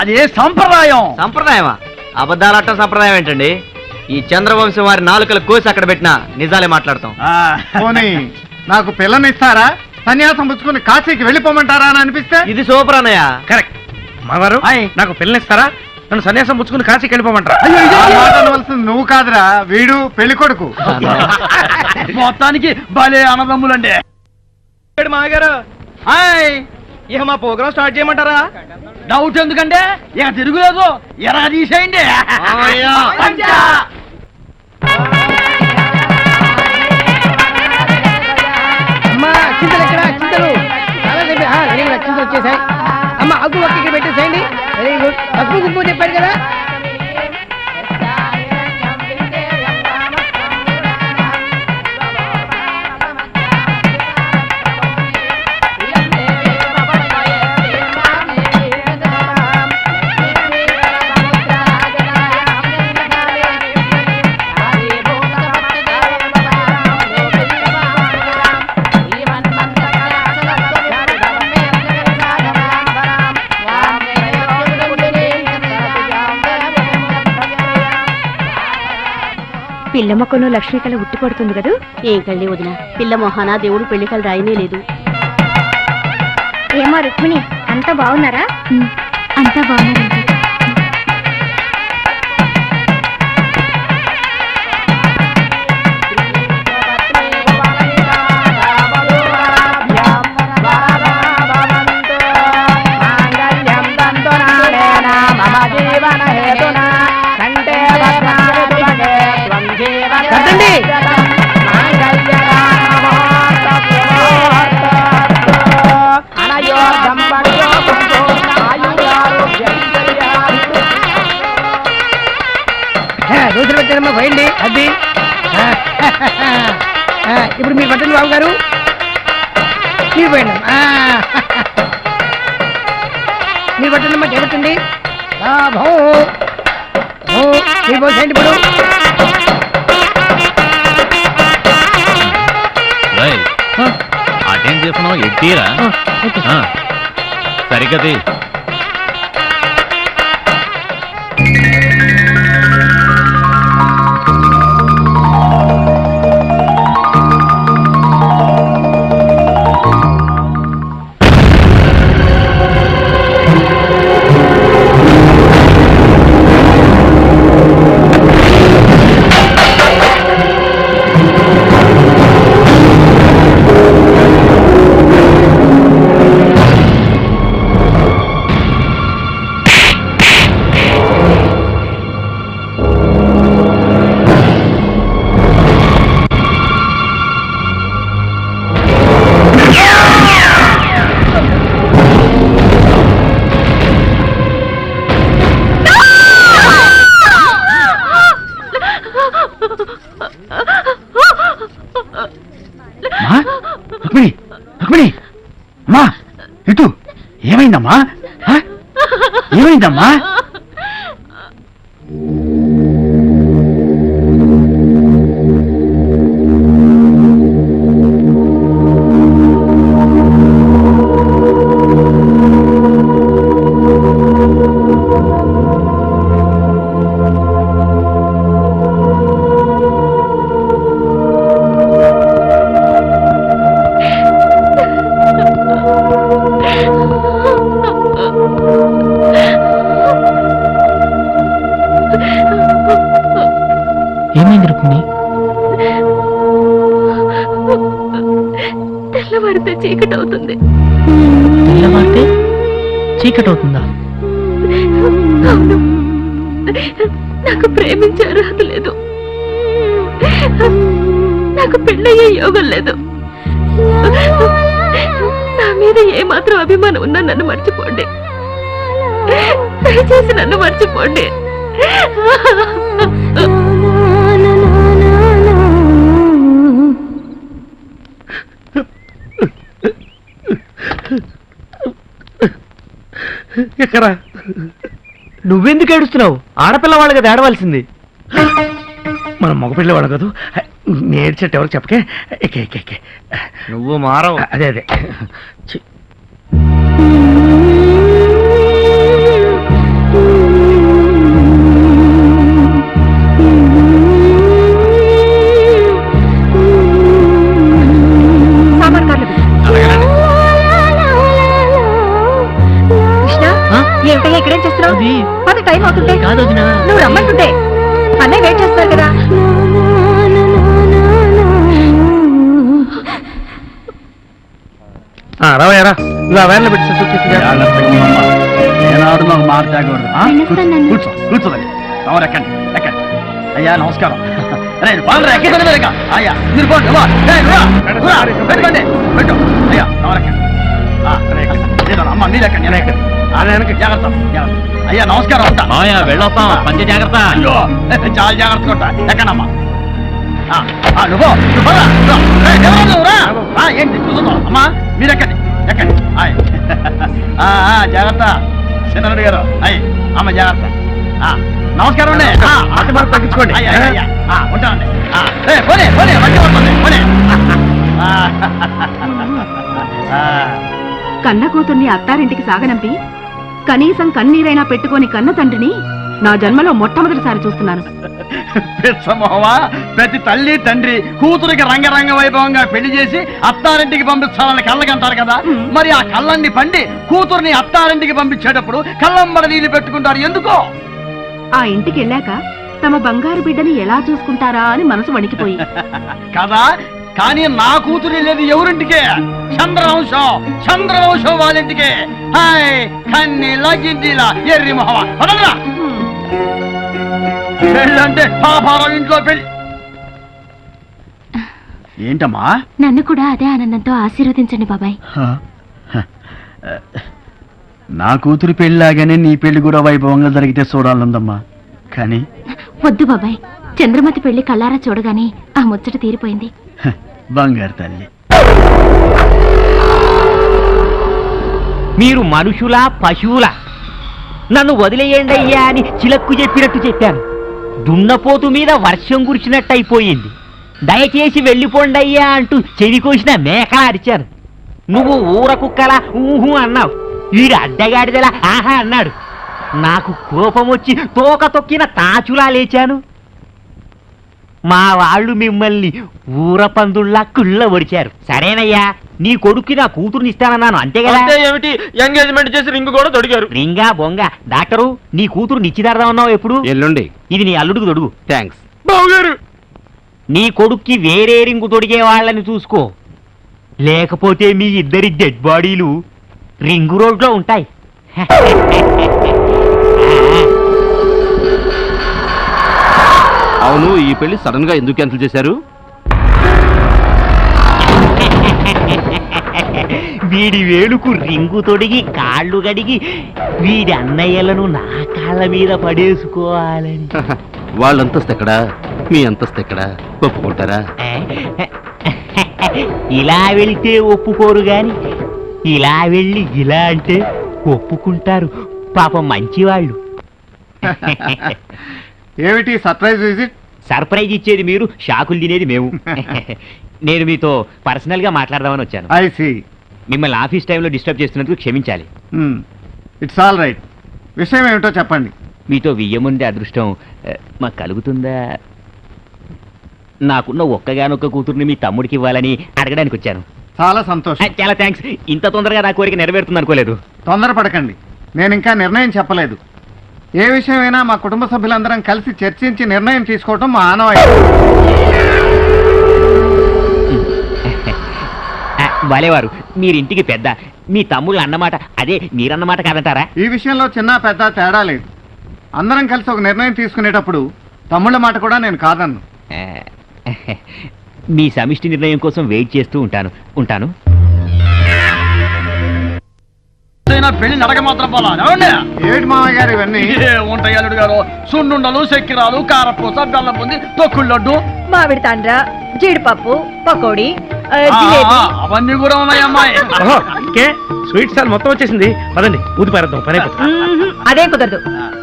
అదే సంప్రదాయం. సంప్రదాయమా? అబద్ధాలట్ట సంప్రదాయం ఏంటండి? ఈ చంద్రవంశం వారి నాలుకలు కోసి అక్కడ పెట్టినా నిజాలే మాట్లాడతాం. పోనీ నాకు పిల్లనిస్తారా? సన్యాసం పుచ్చుకుని కాశీకి వెళ్ళిపోమంటారా అని అనిపిస్తే? ఇది సూపర్ అన్నయ్య. కరెక్ట్. మావారు నాకు పిల్లనిస్తారా? నన్ను సన్యాసం పుచ్చుకుని కాశీకి వెళ్ళిపోమంటారా? ఆ మాట అనవలసింది నువ్వు కాదురా, వీడు పెళ్లి కొడుకు. మొత్తానికి భలే అన్నదమ్ములండి. మామగారు ఇక మా ప్రోగ్రామ్ స్టార్ట్ చేయమంటారా? డౌట్ ఎందుకంటే ఇక తిరుగులేదు, ఎరా తీసేయండి. అమ్మా చింతలు ఎక్కడ? చింతలు చాలా చింతలు వచ్చేసాయి. అమ్మ అగ్గు ఒక్క ఇక్కడ పెట్టేసేయండి. Very good. పసుపు కుంకుమ చెప్పారు కదా. పిల్ల మొక్కను లక్ష్మీ కళ ఉట్టి పడుతుంది కదా. ఏం కళ్ళి వదిన, పిల్ల మొహాన దేవుడు పెళ్లి కళ్ళు రాయనే లేదు. ఏమో రుక్మిణి, అంతా బాగున్నారా? అంతా బాగున్నారండి. రోజులు పెట్టారమ్మా, పోయండి. అది ఇప్పుడు మీరు పట్టండి బాబు గారు, మీరు పోయండి. పిండి పట్టండి చేరుతుంది లాభం చేయండి ఇప్పుడు అటేం చేస్తున్నావు ఎట్టీరా సరిగది రుక్మిణి రుక్మిణి అమ్మా ఇటు ఏమైందమ్మా ఏమైందమ్మా ఏమైంది రుక్మిణి? తెల్లవారితే చీకటి అవుతుంది. తెల్లవారితే చీకటి అవుతుందా? అవును, నాకు ప్రేమించే అర్హత లేదు, నాకు పెళ్ళయ్యే యోగం లేదు. నా మీద ఏమాత్రం అభిమానం ఉన్నా నన్ను మర్చిపోండి, దయచేసి నన్ను మర్చిపోండి. ఎక్కరా నువ్వెందుకు ఏడుస్తున్నావు? ఆడపిల్లవాళ్ళు కదా ఏడవలసింది. మనం మగపిల్లవాడు కదా, నేర్చేట ఎవరికి చెప్పకే. ఎక్కే ఎక్కే ఎక్కే. నువ్వు మారవు. అదే అదే ఛీ. ఏమిటయ్యా ఇక్కడేం చేస్తున్నావు? పది టైం అవుతుంటే నువ్వు రమ్మంటుంటే అన్నయ్య వెయిట్ చేస్తారు కదా. రావయ్యారా ఇలా వ్యాన్లో పెట్టి ఏనాడు నాకు మాట తాగకూడదు. కూర్చో కూర్చోదండి. తమరు ఎక్కండి ఎక్కండి. అయ్యా నమస్కారం. అయ్యా మీరు పోండి. పెట్టుకోండి పెట్టు. అయ్యా తమరు ఎక్కండి. అమ్మ మీరు ఎక్కండి. జాగ్రత్త జాగ్రత్త. అయ్యా నమస్కారం. వెళ్ళొస్తాం. పంచ జాగ్రత్త. అయ్యో చాలా జాగ్రత్తగా ఉంటా. ఎక్కడమ్మా ఏంటి చూస్తున్నావు? అమ్మా మీరు ఎక్కండి ఎక్కండి. జాగ్రత్త చిన్నరుడు గారు. అయ్యి అమ్మ జాగ్రత్త. నమస్కారం అండి. అతి మనకు తగ్గించుకోండి. ఉంటానండి. పోనీ పోనీ మంచి వస్తుంది. పోనీ. కన్న కూతుర్ని అత్తారింటికి సాగనంపి కనీసం కన్నీరైనా పెట్టుకొని కన్న తండ్రిని నా జన్మలో మొట్టమొదటిసారి చూస్తున్నాను. పిచ్చమోహమా, ప్రతి తల్లి తండ్రి కూతురికి రంగరంగ వైభవంగా పెళ్లి చేసి అత్తారింటికి పంపించాలని కళ్ళకంటారు కదా. మరి ఆ కళ్ళన్ని పండి కూతుర్ని అత్తారింటికి పంపించేటప్పుడు కళ్ళంబడ నీళ్లు పెట్టుకుంటారు ఎందుకో? ఆ ఇంటికి వెళ్ళాక తమ బంగారు బిడ్డని ఎలా చూసుకుంటారా అని మనసు వణికిపోయి కదా. కానీ నా కూతురి లేదు ఎవరింటికే? చంద్రవంశం వాళ్ళింటికే. హాయ్ కన్ని లగిందిలా ఎర్రి మొహమా పదరా. పెళ్ళంటే పాపారం ఇంట్లో పెళ్ళి. ఏంటమ్మా? నన్ను కూడా అదే ఆనందంతో ఆశీర్వదించండి బాబాయ్. నా కూతురి పెళ్ళిలాగానే నీ పెళ్లి కూడా వైభవంగా జరిగితే చూడాలందమ్మా. కానీ వద్దు బాబాయ్, చంద్రమతి పెళ్లి కళ్ళారా చూడగానే ఆ ముచ్చట తీరిపోయింది. బంగారు తల్లి. మీరు మనుషులా పశువులా? నన్ను వదిలేయండి అయ్యా అని చిలక్కు చెప్పినట్టు చెప్పాను. దున్నపోతు మీద వర్షం కురిచినట్టు అయిపోయింది. దయచేసి వెళ్ళిపోండి అయ్యా అంటూ చెవి కోసిన మేకలా అరిచాను. నువ్వు ఊర కుక్కలా ఊహు అన్నావు. వీడు అడ్డగాడిదలా ఆహా అన్నాడు. నాకు కోపం వచ్చి తోక తొక్కిన తాచులా లేచాను. మా వాళ్ళు మిమ్మల్ని ఊర పందుల్లా కుళ్ళ ఒడిచారు. సరేనయ్యా, నీ కొడుక్కి నా కూతురుని ఇస్తానన్నాను, అంతే కదా? ఏమిటి, ఎంగేజ్మెంట్ చేసి రింగ్ కూడా తొడిగారు. రింగా బొంగ. డాక్టరు, నీ కూతురు నిశ్చితార్థం అన్నావు ఎప్పుడు? ఎల్లుండి. ఇది నీ అల్లుడికి తొడుగు. థ్యాంక్స్ బావగారు. నీ కొడుక్కి వేరే రింగు తొడిగే వాళ్ళని చూసుకో, లేకపోతే మీ ఇద్దరి డెడ్ బాడీలు రింగు రోడ్లో ఉంటాయి. అవును, ఈ పెళ్లి సడన్ గా ఎందుకు క్యాన్సిల్ చేశారు? వీడి వేలుకు రింగు తొడిగి కాళ్ళు గడిగి వీడి అన్నయ్యలను నా కాళ్ళ మీద పడేసుకోవాలని. వాళ్ళ అంతస్తు ఎక్కడా, మీ అంతస్తు ఎక్కడా? ఒప్పుకుంటారా? ఇలా వెళ్తే ఒప్పుకోరు గాని ఇలా వెళ్ళి ఇలా అంటే ఒప్పుకుంటారు. పాపం మంచివాళ్ళు. ఏమిటి సర్ప్రైజ్ విజిట్? సర్ప్రైజ్ ఇచ్చేది మీరు, షాకులు తినేది మేము. నేను మీతో పర్సనల్ గా మాట్లాడదామని వచ్చాను. I see. మిమ్మల్ని ఆఫీస్ టైంలో డిస్టర్బ్ చేస్తున్నందుకు క్షమించాలి. It's all right. విషయం ఏమిటో చెప్పండి. మీతో వియ్యముందే అదృష్టం మాకు కలుగుతుందా? నాకున్న ఒక్కగానొక్క కూతుర్ని మీ తమ్ముడికి ఇవ్వాలని అడగడానికి వచ్చాను. చాలా సంతోషం. చాలా థ్యాంక్స్. ఇంత తొందరగా నా కోరిక నెరవేరుతుంది అనుకోలేదు. తొందరపడకండి, నేను ఇంకా నిర్ణయం చెప్పలేదు. ఏ విషయమైనా మా కుటుంబ సభ్యులందరం కలిసి చర్చించి నిర్ణయం తీసుకోవటం మా ఆనవాయితీ. వాలేవారు, మీరింటికి పెద్ద, మీ తమ్ముళ్ళు అన్నమాట అదే మీరన్నమాట కాదంటారా? ఈ విషయంలో చిన్న పెద్ద తేడా లేదు. అందరం కలిసి ఒక నిర్ణయం తీసుకునేటప్పుడు తమ్ముళ్ళ మాట కూడా నేను కాదన్ను. మీ సమిష్టి నిర్ణయం కోసం వెయిట్ చేస్తూ ఉంటాను. పెళ్లి నడక మాత్రం పోలా. ఏడు మామయ్య గారు ఇవన్నీ ఉంటాయి అల్లుడు గారు. సున్నుండలు, చక్కెరాలు, కారపూస, బెల్లం బుంది, తొక్కుడు లడ్డు, మామిడి తాండ్ర, జీడిపప్పు, పకోడీ, జిలేబీ. అవన్నీ కూడా ఉన్నాయమ్మాయి. స్వీట్ స్టాల్ మొత్తం వచ్చేసింది. పదండి, ఊది పారేద్దాం, పని అయిపోతుంది. అదే కుదరదు.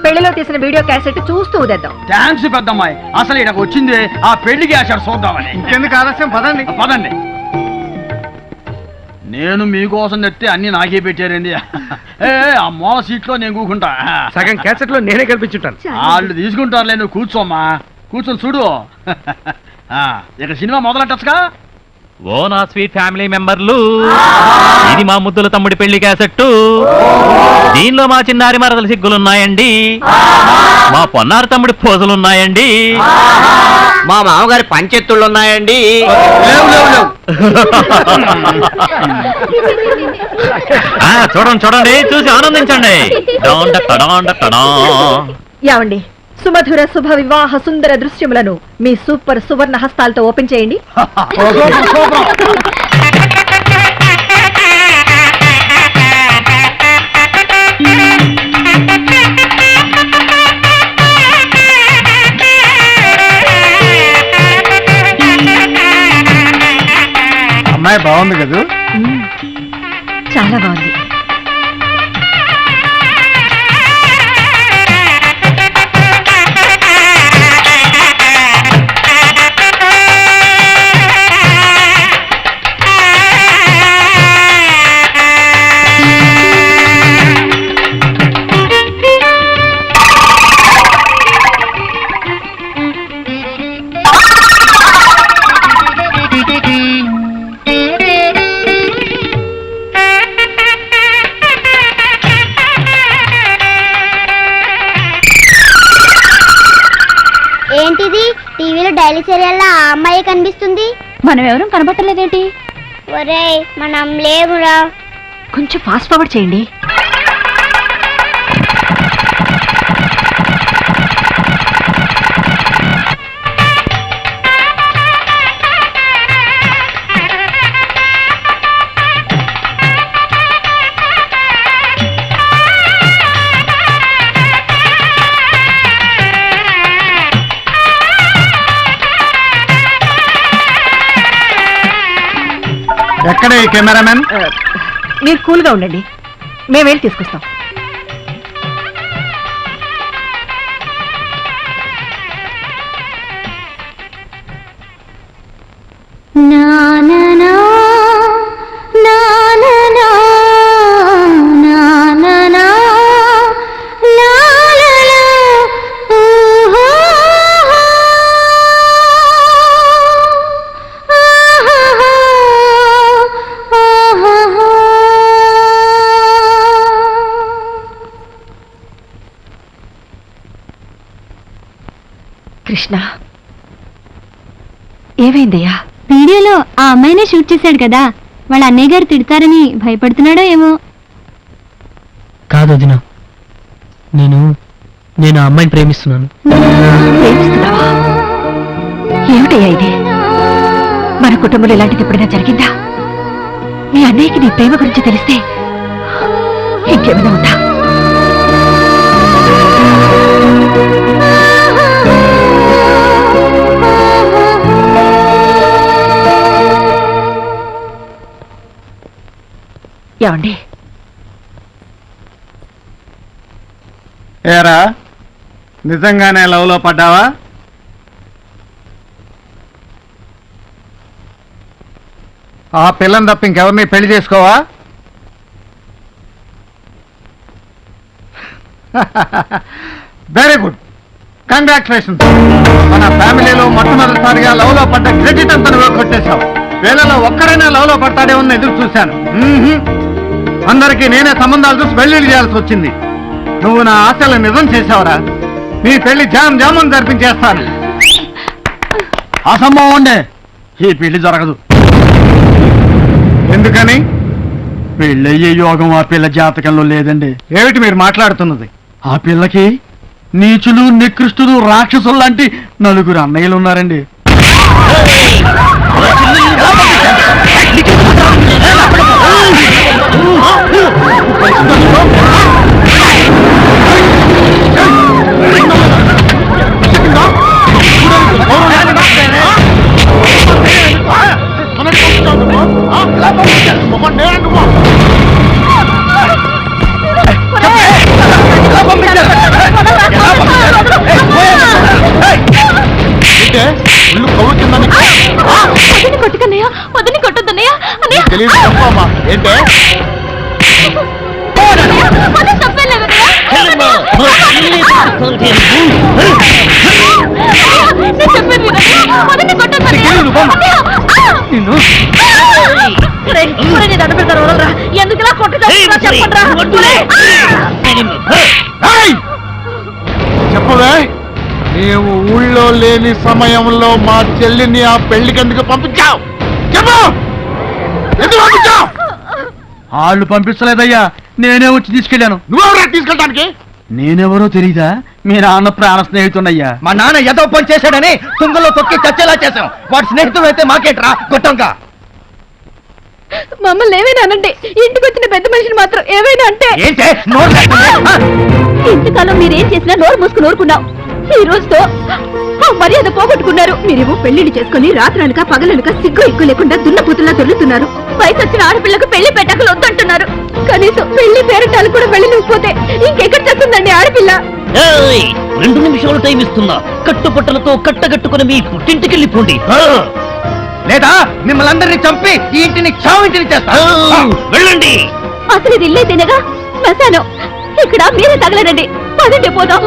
పెళ్లిలో తీసిన వీడియో క్యాసెట్ చూస్తూ ఉదేద్దాం. థ్యాంక్స్ పెద్దమ్మాయి. అసలు ఇక్కడికి వచ్చింది ఆ పెళ్లికి ఆశాడు చూద్దామని. ఇంకెందుకు ఆలస్యం, పదండి. పదండి. నేను మీకోసం తెస్తే అన్ని నాకే పెట్టారండి. ఆ మూల సీట్లో నేను కూకుంటా. సగం క్యాసెట్ లో నేనే కల్పించుంటాను. వాళ్ళు తీసుకుంటారులే, నువ్వు కూర్చోమ్మా. కూర్చొని చూడు. ఇక సినిమా మొదలెట్టచ్చుగా. ఓ నా స్వీట్ ఫ్యామిలీ మెంబర్లు, ఇది మా ముద్దుల తమ్ముడి పెళ్లి క్యాసెట్టు. దీనిలో మా చిన్నారి మరదల సిగ్గులున్నాయండి, మా పొన్నారి తమ్ముడి పోజులున్నాయండి, మా మామగారి పంచెత్తుళ్ళు ఉన్నాయండి. చూడండి, చూసి ఆనందించండి. యావండి, సుమధుర శుభ వివాహ సుందర దృశ్యములను మీ సూపర్ సువర్ణ హస్తాలతో ఓపెన్ చేయండి. అమ్మాయి బాగుంది కదా? చాలా బాగుంది. ఏంటిది, టీవీలో డైలీ సీరియల్లో ఆ అమ్మాయి కనిపిస్తుంది, మనం ఎవరూ కనబట్టలేదేంటి? ఒరేయ్, మనం లేవురా. కొంచెం ఫాస్ట్ ఫార్వర్డ్ చేయండి. ఎక్కడ ఈ కెమెరామెన్? మీరు కూల్గా ఉండండి, మేము వెళ్ళి తీసుకొస్తాం. కృష్ణ, ఏమైందయ్యా? వీడియోలో ఆ అమ్మాయినే షూట్ చేశాడు కదా, వాళ్ళ అన్నయ్య గారు తిడతారని భయపడుతున్నాడో ఏమో. కాదు వదినా, నేను ఆ అమ్మాయిని ప్రేమిస్తున్నాను. ప్రేమిస్తున్నావా? ఏమిటయ్యా ఇది? మన కుటుంబంలో ఇలాంటిది ఎప్పుడైనా జరిగిందా? మీ అన్నయ్యకి నీ ప్రేమ గురించి తెలిస్తే ఇంకేమైనా ఉందా? ఏమండి? ఏరా, నిజంగానే లవ్లో పడ్డావా? ఆ పిల్లని తప్ప ఇంకెవరిని పెళ్లి చేసుకోవా? Very good, congratulations. మన ఫ్యామిలీలో మొట్టమొదటిసారిగా లవ్లో పడ్డ క్రెడిట్ అంతా నువ్వు కొట్టేశావు. వేళలో ఒక్కరైనా లవ్లో పడతాడే ఉన్న ఎదురు చూశాను. అందరికీ నేనే సంబంధాలు చూసి పెళ్లిళ్ళు చేయాల్సి వచ్చింది. నువ్వు నా ఆశలు నిజం చేశావురా. నీ పెళ్లి జామని జరిపించేస్తాను. అసంభవం ఉండే, ఈ పెళ్లి జరగదు. ఎందుకని? పెళ్ళయ్యే యోగం ఆ పిల్ల జాతకంలో లేదండి. ఏమిటి మీరు మాట్లాడుతున్నది? ఆ పిల్లకి నీచులు, నికృష్టులు, రాక్షసులు లాంటి 4 అన్నయ్యలు ఉన్నారండి. కొట్టుకన్నయ్య, వదిలి కొట్టొద్దన్నయ్య. ఎందుకులా చెప్పవే, నీవు ఊళ్ళో లేని సమయంలో మా చెల్లిని ఆ పెళ్లికి ఎందుకు పంపించావు? చెప్పు, ఎందుకు పంపించావు? వాళ్ళు పంపించలేదయ్యా, నేనే వచ్చి తీసుకెళ్ళాను. నువ్వెవరా తీసుకెళ్ళడానికి? నేనెవరో తెలీదా? మీ నాన్న ప్రాణ స్నేహితున్నయ్యా. మా నాన్న ఏదో పని చేశాడని తుంగలో తొక్కి చచ్చేలా చేశాం. వాడి స్నేహితుడు అయితే మాకేట్రా గొట్టంగా. మమ్మల్ని ఏమైనా అనండి, ఇంటికి వచ్చిన పెద్ద మనిషిని మాత్రం ఏమైనా అంటే ఇంతకాలం మీరేం చేసినా నోరు మూసుకుని ఊరుకున్నాం. ఈ రోజుతో ఆ మర్యాద పోగొట్టుకున్నారు. మీరేమో పెళ్లిళ్ళు చేసుకుని రాత్రనక పగలనక సిగ్గు ఎక్కువ లేకుండా దున్నపూతుల్లా దొరుకుతున్నారు. వయసు వచ్చిన ఆడపిల్లకు పెళ్లి పెట్టకలు వద్దంటున్నారు. కనీసం పెళ్లి పేరటాలు కూడా వెళ్ళలేకపోతే ఇంకెక్కడ చేస్తుందండి ఆడపిల్ల? 2 నిమిషాలు టైం ఇస్తున్నా. కట్టుబట్టలతో కట్టగట్టుకుని మీ పుట్టింటికి వెళ్ళిపోండి, లేదా మిమ్మల్ని అందరినీ చంపి ఈ ఇంటిని చావింటిని చేస్తా. వెళ్ళండి. అసలు ఇది ఇల్లే తినగా శ్మశానం. ఇక్కడ మీరే తగలనండి. పదండి పోదాం.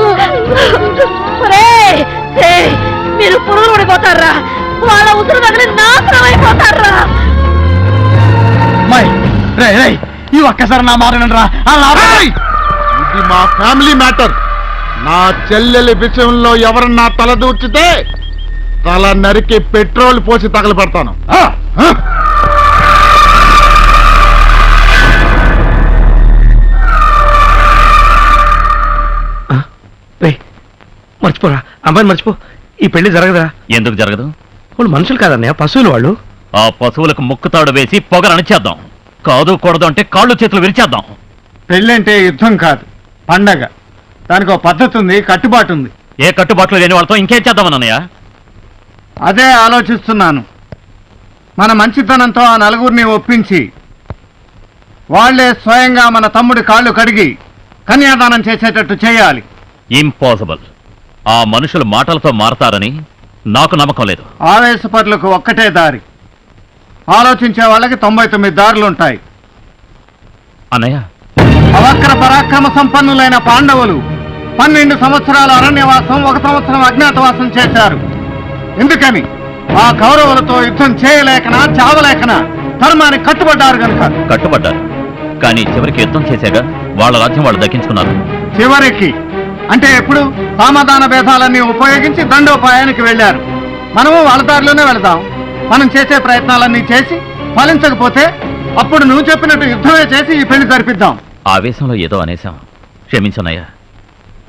మీరు పురుగులు పడిపోతారా? వాళ్ళ ఉసురు తగిలి నాశనం అయిపోతారా? ఈ ఒక్కసారి నా మారనరా. ఇది మా ఫ్యామిలీ మ్యాటర్. నా చెల్లెలి విషయంలో ఎవరన్నా తల దూర్చితే తల నరికి పెట్రోల్ పోసి తగలబెడతాను. మర్చిపోరా, అమ్మాయిని మర్చిపో. ఈ పెళ్లి జరగదా? ఎందుకు జరగదు? వాళ్ళు మనుషులు కాదన్నయ్య, పశువులు వాళ్ళు. ఆ పశువులకు ముక్కుతాడు వేసి పొగరనిచేద్దాం. కాదు కూడదు అంటే కాళ్ళు చేతులు విరిచేద్దాం. పెళ్ళంటే యుద్ధం కాదు, పండగ. దానికి ఒక పద్ధతి ఉంది, కట్టుబాటు ఉంది. ఏ కట్టుబాట్లు లేని వాళ్ళతో ఇంకేం చేద్దామన్నయ్య? అదే ఆలోచిస్తున్నాను. మన మంచితనంతో ఆ నలుగురిని ఒప్పించి వాళ్లే స్వయంగా మన తమ్ముడి కాళ్ళు కడిగి కన్యాదానం చేసేటట్టు చేయాలి. ఇంపాసిబుల్. ఆ మనుషులు మాటలతో మారతారని నాకు నమ్మకం లేదు. ఆవేశపరులకు ఒక్కటే దారి, ఆలోచించే వాళ్ళకి 99 దారులు ఉంటాయి. అన్నయ్య, అవక్ర పరాక్రమ సంపన్నులైన పాండవులు 12 సంవత్సరాల అరణ్యవాసం, 1 సంవత్సరం అజ్ఞాతవాసం చేశారు. ఎందుకని? ఆ కౌరవులతో యుద్ధం చేయలేకనా, చావలేకనా ధర్మానికి కట్టుబడ్డారు కనుక. కట్టుబడ్డారు, కానీ చివరికి యుద్ధం చేశాక వాళ్ళ రాజ్యం వాళ్ళు దక్కించుకున్నారు. చివరికి అంటే ఎప్పుడు? సామాధాన భేదాలన్నీ ఉపయోగించి దండోపాయానికి వెళ్ళారు. మనము వాళ్ళ దారిలోనే వెళదాం. మనం చేసే ప్రయత్నాలన్నీ చేసి ఫలించకపోతే అప్పుడు నువ్వు చెప్పినట్టు యుద్ధమే చేసి ఈ పెళ్లి జరిపిద్దాం. ఆవేశంలో ఏదో అనేశాం, క్షమించనయ్యా.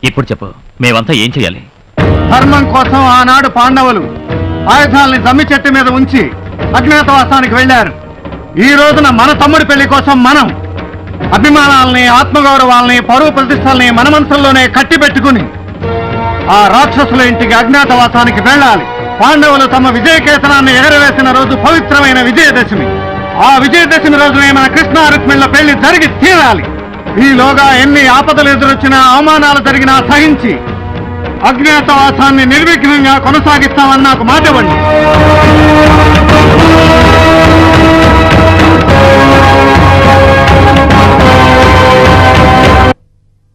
ఇప్పుడు చెప్పు, మేమంతా ఏం చేయాలి? ధర్మం కోసం ఆనాడు పాండవులు ఆయుధాలని జమ్మి చెట్టు మీద ఉంచి అజ్ఞాతవాసానికి వెళ్ళారు. ఈ రోజున మన తమ్ముడి పెళ్లి కోసం మనం అభిమానాలని, ఆత్మగౌరవాలని, పరువు ప్రతిష్టల్ని మన మనసుల్లోనే కట్టిపెట్టుకుని ఆ రాక్షసుల ఇంటికి అజ్ఞాతవాసానికి వెళ్ళాలి. పాండవులు తమ విజయకేతనాన్ని ఎగరవేసిన రోజు పవిత్రమైన విజయదశమి. ఆ విజయదశమి రోజునే మన కృష్ణ రుక్మిళ్ళ పెళ్లి జరిగి తీరాలి. ఈలోగా ఎన్ని ఆపదలు ఎదురొచ్చినా, అవమానాలు జరిగినా సహించి అజ్ఞాతవాసాన్ని నిర్విఘ్నంగా కొనసాగిస్తామని నాకు మాట ఇవ్వండి.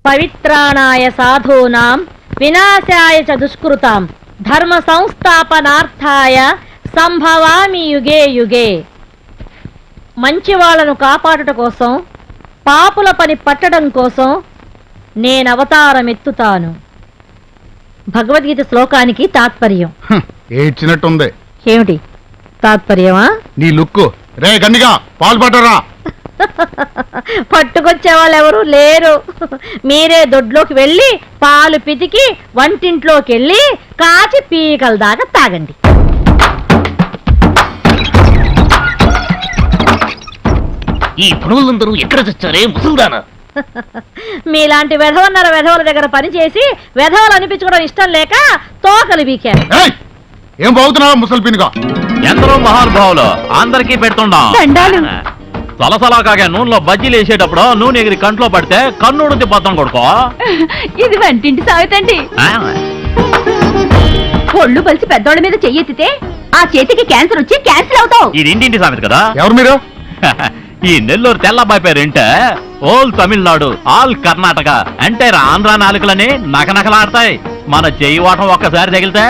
పవిత్రాణాయ సాధూనాం వినాశాయ చ దుష్కృతాం ధర్మ సంస్థాపనార్థాయ సంభవామి యుగే యుగే. మంచి వాళ్ళను కాపాడుట కోసం, పాపుల పని పట్టడం కోసం నేను అవతారమెత్తుతాను. భగవద్గీత శ్లోకానికి తాత్పర్యం. ఏడ్చినట్టుంది. ఏమిటి తాత్పర్యమా? నీ లుక్కు. రే గన్నిగా పాలు పట్టరా. పట్టుకొచ్చే వాళ్ళు ఎవరు లేరు. మీరే దొడ్లోకి వెళ్ళి పాలు పితికి వంటింట్లోకి వెళ్ళి కాచి పీకల దాకా తాగండి. ఈ పనులందరూ ఎక్కడ తెచ్చారే ముసల్దానా? మీలాంటి వెధవల దగ్గర పనిచేసి వెధవలు అనిపించుకోవడం ఇష్టం లేక తోకలు బీకారు. ఏం బాగుతున్నావా ముసల్పినిగా? ఎందరో మహానుభావులు అందరికీ పెడుతుండాం. దండాలు. సలసలా కాగా నూనెలో బజ్జీలు వేసేటప్పుడు నూనె ఎగిరి కంట్లో పడితే కన్నుడికి పత్రం కొడుకో. ఇది వంటింటి సాగుతండి. ఒళ్ళు బలిసి పెద్దోళ్ళ మీద చెయ్యెత్తితే ఆ చేతికి క్యాన్సర్ వచ్చి క్యాన్సిల్ అవుతావు. ఇది ఇంటింటి సామెత కదా. ఎవరు మీరు? ఈ నెల్లూరు తెల్లబాయి పేరు ఏంటే ఓల్ తమిళనాడు, ఆల్ కర్ణాటక అంటే ఆంధ్ర నాలుకలని నకనకలాడతాయి. మన చెయ్యి వాటం ఒక్కసారి తగిలితే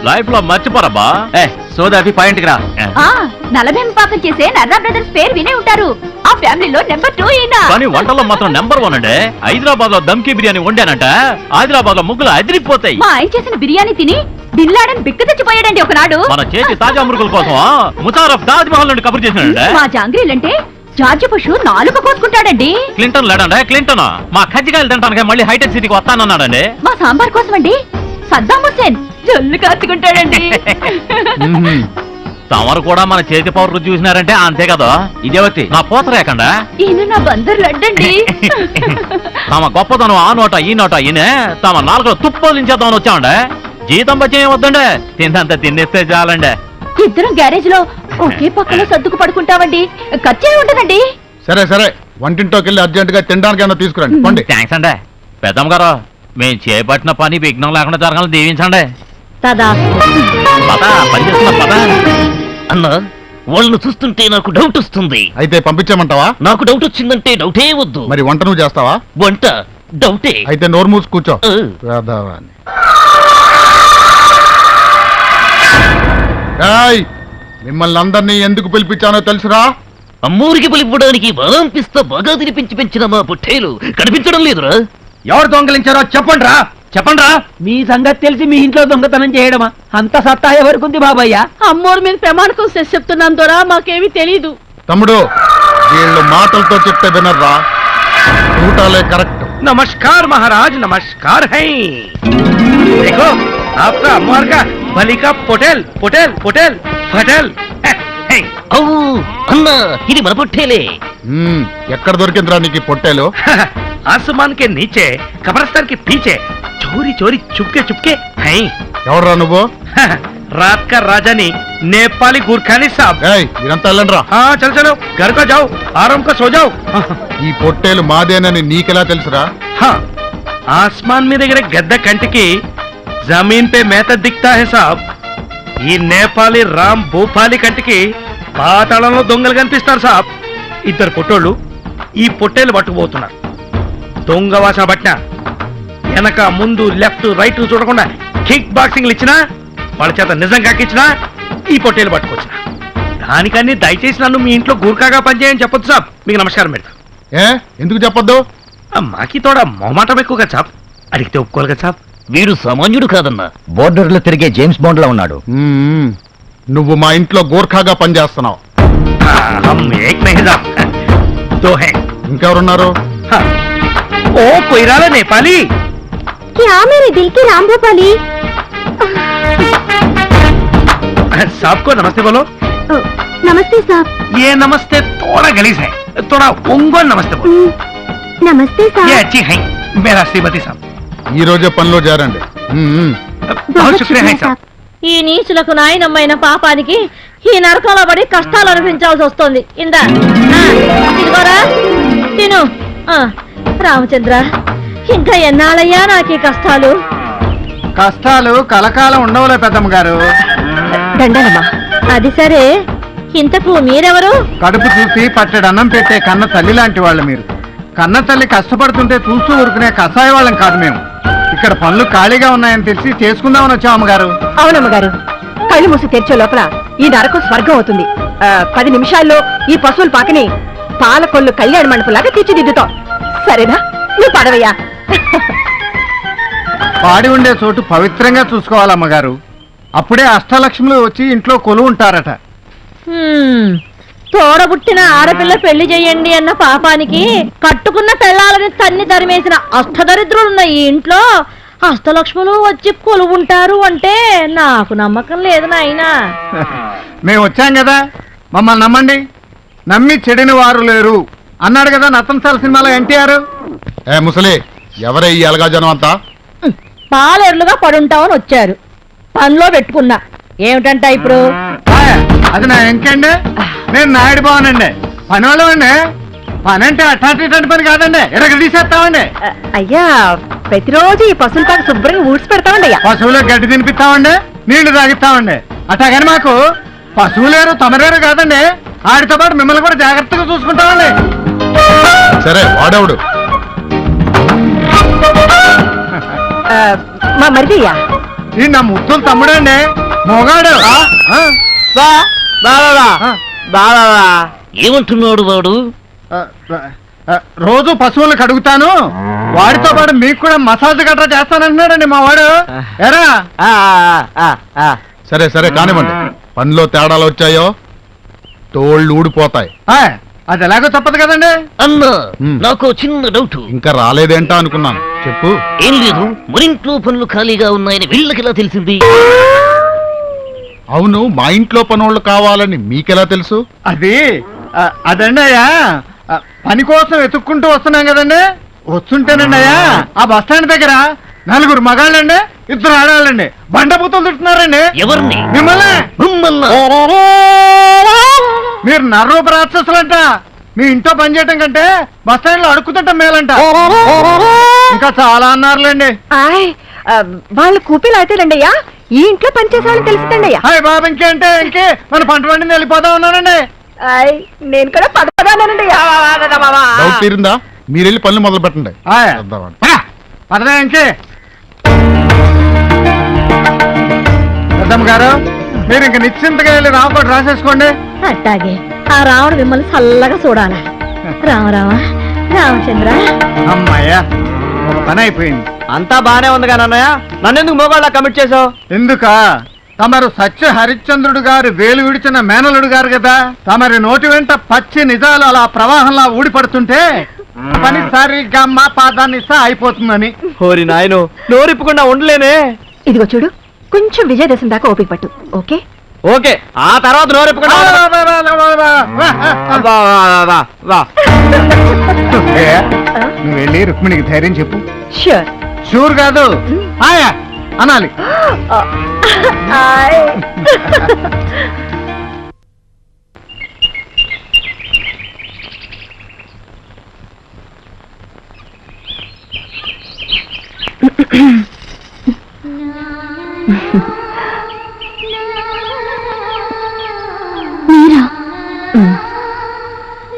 లైఫ్ లో మర్చిపోరబ్బా. సోదాపి పాయింట్ రా. నలభెంపాకం చేసే నర్రా బ్రదర్స్ పేరు వినే ఉంటారు. ఆ ఫ్యామిలీలో నెంబర్ 2 ఈయన. కానీ వంటలో మాత్రం నెంబర్ 1 అండి. హైదరాబాద్ లో దమ్కి బిర్యానీ వండానంట, హైదరాబాద్ లో ముగ్గులు అదిరిపోతాయి. మా ఆయన చేసిన బిర్యానీ తిని బిల్లాడని బిక్క తెచ్చిపోయాడండి ఒకనాడు. మన చేతి తాజా మురుగుల కోసం ముషారఫ్ తాజ్ మహల్ నుండి కబుర్ చేసినాడండి. మా జాంగ్రీలంటే జార్జి బుష్ నాలుక కోసుకుంటాడండి. క్లింటన్ లేడండి, క్లింటన్ మా కజ్జికాయలు తింటానికి మళ్ళీ హైటెక్ సిటీకి వస్తానన్నాడండి. మా సాంబార్ కోసం అండి సద్దాం హుస్సేన్ జొల్లు కాచుకుంటాడండి. తమరు కూడా మన చేతి పవర్ రుచి చూసినారంటే అంతే కదా. ఇదేవతి నా పోతరేకండా. ఈయన నా బందరు లడ్డండి. తమ గొప్పతనం ఆ నోట ఈ నోట ఈయనే తమ నాలుగులో తుప్పోలించేద్దామని వచ్చామండే. జీతం బచ్చే వద్దండే, తిన్నంత తినేస్తే చాలండి. ఇద్దరం గ్యారేజ్ లో ఒకే పక్కన సర్దుకు పడుకుంటామండి. ఖర్చే ఉంటుందండి. సరే సరే, వంటింట్లోకి వెళ్ళి అర్జెంట్ గా తినడానికి తీసుకురండి. పండి. థ్యాంక్స్ అండి. పెద్దమ్మ గారు, మేము చేపట్టిన పని విఘ్నం లేకుండా జరగాలని దీవించండి. పని చేస్తున్నా పద. అన్నా, వాళ్ళను చూస్తుంటే నాకు డౌట్ వస్తుంది. అయితే పంపించామంటావా? నాకు డౌట్ వచ్చిందంటే డౌటే వద్దు. మరి వంట నువ్వు చేస్తావా? వంట డౌటే. అయితే నోరు మూసి కూర్చో. మిమ్మల్ని అందరినీ ఎందుకు పిలిపించానో తెలుసురా? అమ్మూరికి పిలిపడానికి బలం పిస్తా బాగా తినిపించి పెంచిన మా పొట్టేలు కనిపించడం లేదురా. ఎవరు దొంగలించారో చెప్పండి రా. మీ సంగతి తెలిసి మీ ఇంట్లో దొంగతనం చేయడమా? అంత సత్తా ఎవరికుంది బాబయ్య? అమ్మోరు మీద ప్రమాణకం చేసి చెప్తున్నాను దొరా, మాకేమీ తెలీదు. తమ్ముడు, వీళ్ళు మాటలతో చెప్తే వినర్రా, ఊటాలే కరెక్ట్. नमस्कार महाराज, नमस्कार है। देखो आपका अम्मार का बलि का पोटेल पोटेल पोटेल फटेल। అన్నా, ఇది మన పొట్టేలే. ఎక్కడ దొరికిందిరా నీకు పొట్టేలు? आसमान के नीचे कब्रिस्तान के पीछे चोरी चोरी चुपके चुपके हैं। ఎవరురా నువ్వు? रात का राजानी नेपाली गुरखानी साहब। ఇదంతా వెళ్ళండిరా. हाँ चलो चलो, घर को जाओ, आराम को सो जाओ। ఈ పొట్టేలు మాదేనని నీకెలా తెలుసురా? हाँ, आसमान में दिख रहे गद्दा कंटकी जमीन पे मेहता दिखता है साहब। ये नेपाली राम भूपाली कंटकी పాతాళంలో దొంగలు కనిపిస్తారు సాబ్. ఇద్దరు పొట్టోళ్ళు ఈ పొట్టేలు పట్టుకుపోతున్నారు. దొంగ వాసన పట్టిన వెనక ముందు లెఫ్ట్ రైట్ చూడకుండా కిక్ బాక్సింగ్లు ఇచ్చినా వాళ్ళ చేత నిజం కాకిచ్చినా ఈ పొట్టేలు పట్టుకొచ్చిన. దానికన్నీ దయచేసి నన్ను మీ ఇంట్లో గూర్ఖాగా పనిచేయని చెప్పొద్దు సాబ్. మీకు నమస్కారం పెడతా. ఎందుకు చెప్పొద్దు? మాకి తోడ మొహమాటం ఎక్కువ కదా సాబ్. అడిగితే ఒప్పుకోవాలి కదా సాబ్. వీడు సామాన్యుడు కాదన్నా. బోర్డర్లో తిరిగే జేమ్స్ బాండ్ లా ఉన్నాడు. నువ్వు మా ఇంట్లో గోర్ఖాగా పనిచేస్తున్నావు. హమ్ ఏక్ నహీ సాబ్, దో హై. ఇంకెవరున్నారు? ఓ కొయిరాలా నేపాలి. क्या मेरे दिल की राम भोपाली? साहब को नमस्ते बोलो. नमस्ते साहब. ये नमस्ते थोड़ा गलीज है, थोड़ा उंगो नमस्ते बोलो. नमस्ते ये साहब. अच्छी है मेरा श्रीमती साहब. ఈ రోజే పనిలో చేరండి. बहुत शुक्रिया है साहब. ఈ నీచులకు నాయనమ్మైన పాపానికి ఈ నరకంలో పడి కష్టాలు అనిపించాల్సి వస్తుంది. ఇందా ఇదిగోరా తిను. రామచంద్ర, ఇంకా ఎన్నాళ్ళయ్యా నాకు ఈ కష్టాలు? కష్టాలు కలకాలం ఉండవులే పెద్దమ్మ గారు. దండాలమ్మా. అది సరే, ఇంతకు మీరెవరు? కడుపు చూసి పట్టెడు అన్నం పెట్టే కన్న తల్లి లాంటి వాళ్ళు మీరు. కన్న తల్లి కష్టపడుతుంటే చూస్తూ ఊరుకునే కషాయ వాళ్ళం కాదు మేము. ఇక్కడ పనులు ఖాళీగా ఉన్నాయని తెలిసి చేసుకుందామని వచ్చాం అమ్మగారు. అవునమ్మగారు, కళ్ళు మూసి తెరిచే లోపల ఈ నరకం స్వర్గం అవుతుంది. 10 నిమిషాల్లో ఈ పశువుల పాకని పాలకొల్లు కళ్యాణ మండపంలాగా తీర్చిదిద్దుతాం. సరేనా? నువ్వు పడవయ్యా. పాడి ఉండే చోటు పవిత్రంగా చూసుకోవాలమ్మగారు. అప్పుడే అష్టలక్ష్ములు వచ్చి ఇంట్లో కొలువు ఉంటారట. తోడబుట్టిన ఆడపిల్ల పెళ్లి చెయ్యండి అన్న పాపానికి కట్టుకున్న పెళ్ళాలని తన్ని తరిమేసిన అష్టదరిద్రులున్న ఈ ఇంట్లో అష్టలక్ష్ములు వచ్చి కొలువుంటారు అంటే నాకు నమ్మకం లేదు నాయనా. మేము వచ్చాం కదా, మమ్మల్ని నమ్మండి. నమ్మి చెడిన వారు లేరు అన్నాడు కదా నతంసాల సినిమాలో ఎన్టీఆర్. ముసలి ఎవరే ఈ అలగా జనం అంతా? పాలేర్లుగా పడుంటామని వచ్చారు. పనిలో పెట్టుకున్నా. ఏమిటంట ఇప్పుడు? అది నా ఎంకండి. నేను నాయుడు బావనండి, పని వాళ్ళమండి. పని అంటే అట్లాంటి పని కాదండి, ఎరగ తీసేస్తామండి. అయ్యా, ప్రతిరోజు ఈ పశువుల పాక శుభ్రంగా ఊడ్చి పెడతామండి. అయ్యా, పశువులకు గడ్డి తినిపిస్తామండి, నీళ్లు తాగిస్తామండి. అట్లాగని మాకు పశువులేరు తమరేరు కాదండి, ఆడితో పాటు మిమ్మల్ని కూడా జాగ్రత్తగా చూసుకుంటామండి. సరే వాడవుడు మా మరిదయ్యా. ఈ నా ముద్దులు తమ్ముడండి, మొగాడు. ఏమంటున్నాడు వాడు? రోజు పశువులకు అడుగుతాను, వాడితో పాటు మీకు కూడా మసాజ్ గట్రా చేస్తానంటున్నాడండి మా వాడు. ఎరా సరే సరే కానివ్వండి. పనిలో తేడాలు వచ్చాయో తోళ్ళు ఊడిపోతాయి. అది ఎలాగో తప్పదు కదండి. అన్నా, నాకు చిన్న డౌట్. ఇంకా రాలేదేంటా అనుకున్నాను, చెప్పు. ఏం లేదు, మరింట్లో పనులు ఖాళీగా ఉన్నాయని వీళ్ళకి ఎలా తెలిసింది? అవును, మా ఇంట్లో పనోళ్ళు కావాలని మీకెలా తెలుసు? అదండి అయ్యా, పని కోసం వెతుక్కుంటూ వస్తున్నాం కదండి. వస్తుంటేనండి అయ్యా, ఆ బస్టాండ్ దగ్గర 4 మగాళ్ళండి, 2 ఆడవాళ్ళండి బండబూతులు తింటున్నారండి. ఎవరిని? మిమ్మల్ని. మీరు నర్రూప రాక్షసులంట. మీ ఇంట్లో పని చేయటం కంటే బస్టాండ్ లో అడుక్కుతుంటాం మేలంట. ఇంకా చాలా అన్నారులేండి. వాళ్ళు కూపీలు అవుతారండి అయ్యా. ఈ ఇంట్లో పనిచేసే వాళ్ళని తెలుస్తుందండి అయ్యా. హాయ్ బాబు, ఇంకేంటే ఇంకే మన పంట పండింది వెళ్ళిపోతా ఉన్నానండి. నేను కూడా పదపదానండి. డౌట్ తీరిందా? మీరు వెళ్ళి పనులు మొదలు పెట్టండి. పదవే ఇంకే. పెద్దమ్మ గారు, మీరు ఇంక నిశ్చింతగా వెళ్ళి రామకోట రాసేసుకోండి. అట్టాగే, ఆ రాముడు మిమ్మల్ని చల్లగా చూడాలా. రామ రామచంద్ర. అమ్మాయ్యా, ఒక పని అయిపోయింది. అంతా బానే ఉంది కానీ అన్నయ్య, నన్నెందుకు మొగాళ్ళ కమిట్ చేసావు? ఎందుక? తమరు సత్య హరిశ్చంద్రుడు గారు వేలు విడిచిన మేనలుడు గారు కదా. తమరి నోటి వెంట పచ్చి నిజాలు అలా ప్రవాహంలా ఊడిపడుతుంటే పని సరిగ్గా మా పాదాన్ని అయిపోతుందని. హోరి నాయను, నోరిప్పకుండా ఉండలేనే. ఇదిగో చూడు, కొంచెం విజయదశమి దాకా ఓపిక పట్టు. ఓకే ఓకే, ఆ తర్వాత నోరిప్పకుండా నువ్వు వెళ్ళి రుక్మిణికి ధైర్యం చెప్పు. ష్యూర్. షూర్ కాదు, ఆయా అనాలి. మీరా?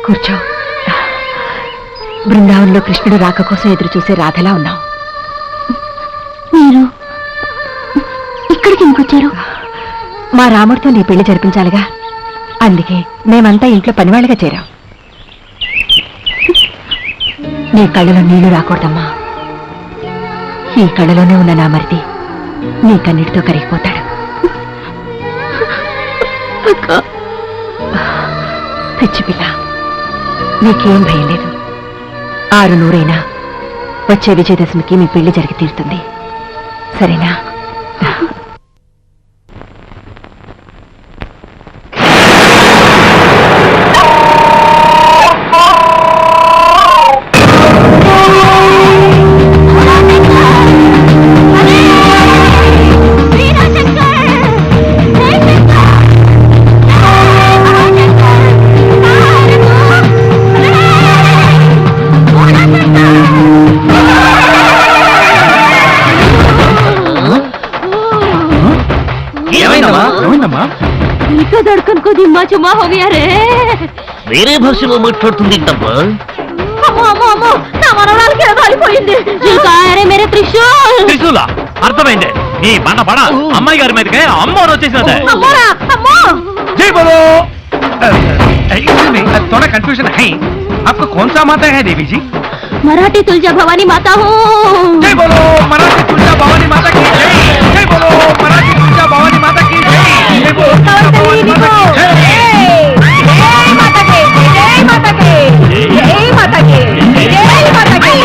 కూర్చో. బృందావనంలో కృష్ణుడు రాక కోసం ఎదురు చూసే రాధలా ఉన్నావు. మీరు ఇక్కడికి ఎందుకొచ్చారు? మా రాముడితో నీ పెళ్లి జరిపించాలిగా, అందుకే మేమంతా ఇంట్లో పనివాళ్ళగా చేరాం. నీ కళ్ళలో నీళ్లు రాకూడదమ్మా. ఈ కళ్ళలోనే ఉన్న నా మరిది నీ కన్నిటితో కరిగిపోతాడు. పిచ్చిపిల్ల, నీకేం భయం లేదు. 600 వచ్చే విజయదశమికి మీ పెళ్లి జరిగి తీరుతుంది, సరేనా? धड़कन को दिम्मा चुमा हो गया रे. వేరే భాషలో మాట్లాడుతుందేంటమ్మా? నా మనవరాలకి ఏదో అయిపోయింది. మేరే త్రిశూల్. త్రిశూల అర్థమైంది. నీ బండ పడ అమ్మాయి గారి మీదకే అమ్మోరు వచ్చేసినదే. जय बोलो. थोड़ा कंफ्यूजन है. आपको कौन सा माता है देवी जी? मराठी तुलजा भवानी माता हूँ. जय बोलो मराठी तुलजा भवानी माता की जय. जय बोलो मराठी तुलजा भवानी माता की जय. जय बोलो तुलजा भवानी माता की जय. जय माता की, जय माता की, जय माता की, जय माता की.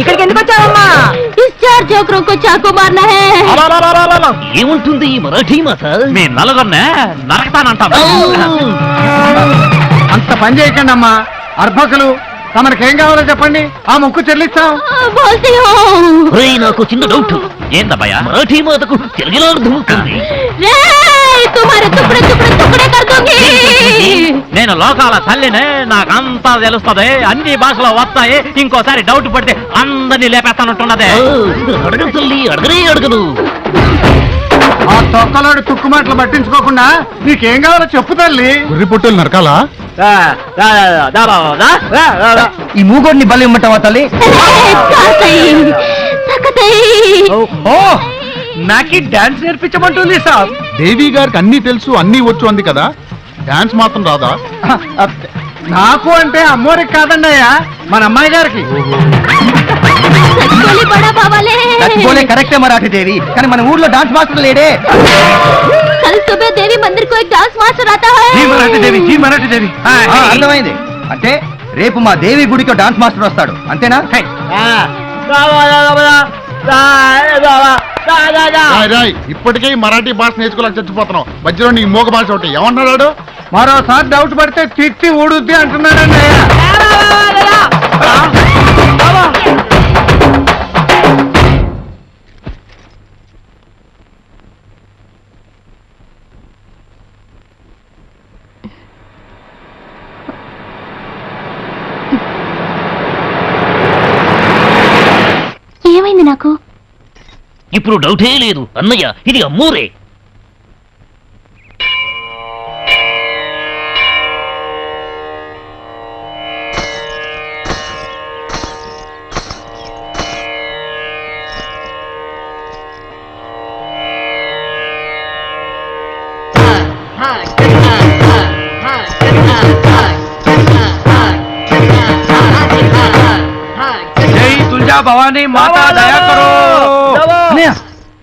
ఇక్కడికి ఎందుకు వచ్చావమ్మా? इस चार चौकरों को चाकू मारना है. ఏముంటుంది ఈ మరాఠీ మాత? మీ నలుగురినే నరకతానంటాను. అంత పని చేయకండి అమ్మా. అర్భకులు, తమకేం కావాలో చెప్పండి, ఆ ముక్కు చెల్లిస్తాం. बोलती हूँ. ఒరేయ్, నాకు చిన్న డౌట్. ఏందబ్బయ్యా? మరాఠీ మాతకు తెలుగులో అర్థమవుతుంది. रे तुम्हारे टुकड़े टुकड़े टुकड़े कर दूंगी. నేను లోకాల తల్లినే, నాకంతా తెలుస్తుంది, అన్ని భాషలో వస్తాయి. ఇంకోసారి డౌట్ పడితే అందరినీ లేపేస్తానంటున్నదే. అడగను తల్లి, అడగనే అడగను. ఆ తొక్కలోడు తుక్కుమాటలు పట్టించుకోకుండా నీకేం కావాలో చెప్పు తల్లి. గుర్రి పొట్టులు నరకాలా? ఈ మూగోడిని బలి ఇమ్మంటావా తల్లి? నాకి డాన్స్ నేర్పించమంటుంది సార్. దేవి గారికి అన్ని తెలుసు, అన్ని వచ్చు అంది కదా, డాన్స్ మాత్రం రాదా? నాకు అంటే అమ్మోరికి కాదండి అయ్యా, మన అమ్మాయి గారికి. కరెక్టే మరాఠీ దేవి, కానీ మన ఊర్లో డాన్స్ మాస్టర్ లేడే. कल सुबह देवी मंदिर को एक डांस मास्टर आता है. జీ మరాఠీ దేవి, జీ మరాఠీ దేవి. అర్థమైంది. అంటే రేపు మా దేవి గుడికి డాన్స్ మాస్టర్ వస్తాడు, అంతేనా? ఇప్పటికే మరాఠీ భాష నేర్చుకోలేక చచ్చిపోతున్నావు, మధ్యలో నీ మోగ భాష ఒకటి ఏమంటున్నాడు? మరోసారి డౌట్ పడితే తిట్టి ఊడుద్ది అంటున్నాడండి అయ్యా. ఏమైంది నాకు? ఇప్పుడు డౌటే లేదు అన్నయ్య, ఇది అమ్మోరే. జై తుల్జా భవానీ మాతా దయా కరో.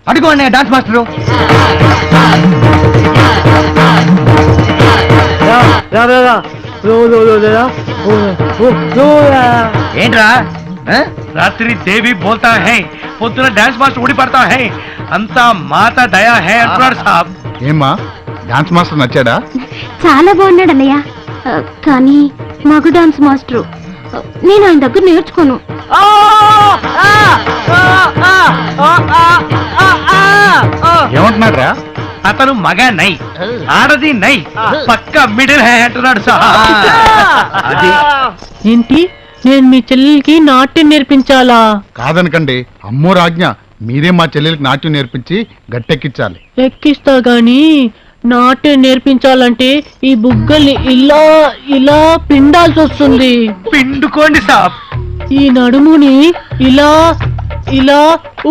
అడుగు అన్నయ్య డాన్స్ మాస్టరు. ఏంట్రా? రాత్రి దేవి బోల్తా హై, పొద్దున డాన్స్ మాస్టర్ ఊడి పడతా హై, అంతా మాతా దయా హై అంటున్నాడు సాబ్. ఏమ్మా, డాన్స్ మాస్టర్ నచ్చాడా? చాలా బాగున్నాడు అన్నయ్య. కానీ మగ డాన్స్ మాస్టరు, నేను ఆయన దగ్గర నేర్చుకోను. ఏమంటున్నాడు రా? అతను మగ నై, ఆడది నై, పక్క మిడిల్ హై అంటున్నాడు సాబ్. అది ఏంటి నేను మీ చెల్లెలికి నాట్యం నేర్పించాలా? కాదనకండి, అమ్మో రాజ్ఞ, మీరే మా చెల్లెలికి నాట్యం నేర్పించి గట్టెక్కించాలి. ఎక్కిస్తా గాని నాట్యం నేర్పించాలంటే ఈ బుగ్గల్ని ఇలా ఇలా పిండాల్సి వస్తుంది. పిండుకోండి సాబ్. ఈ నడుముని ఇలా ఇలా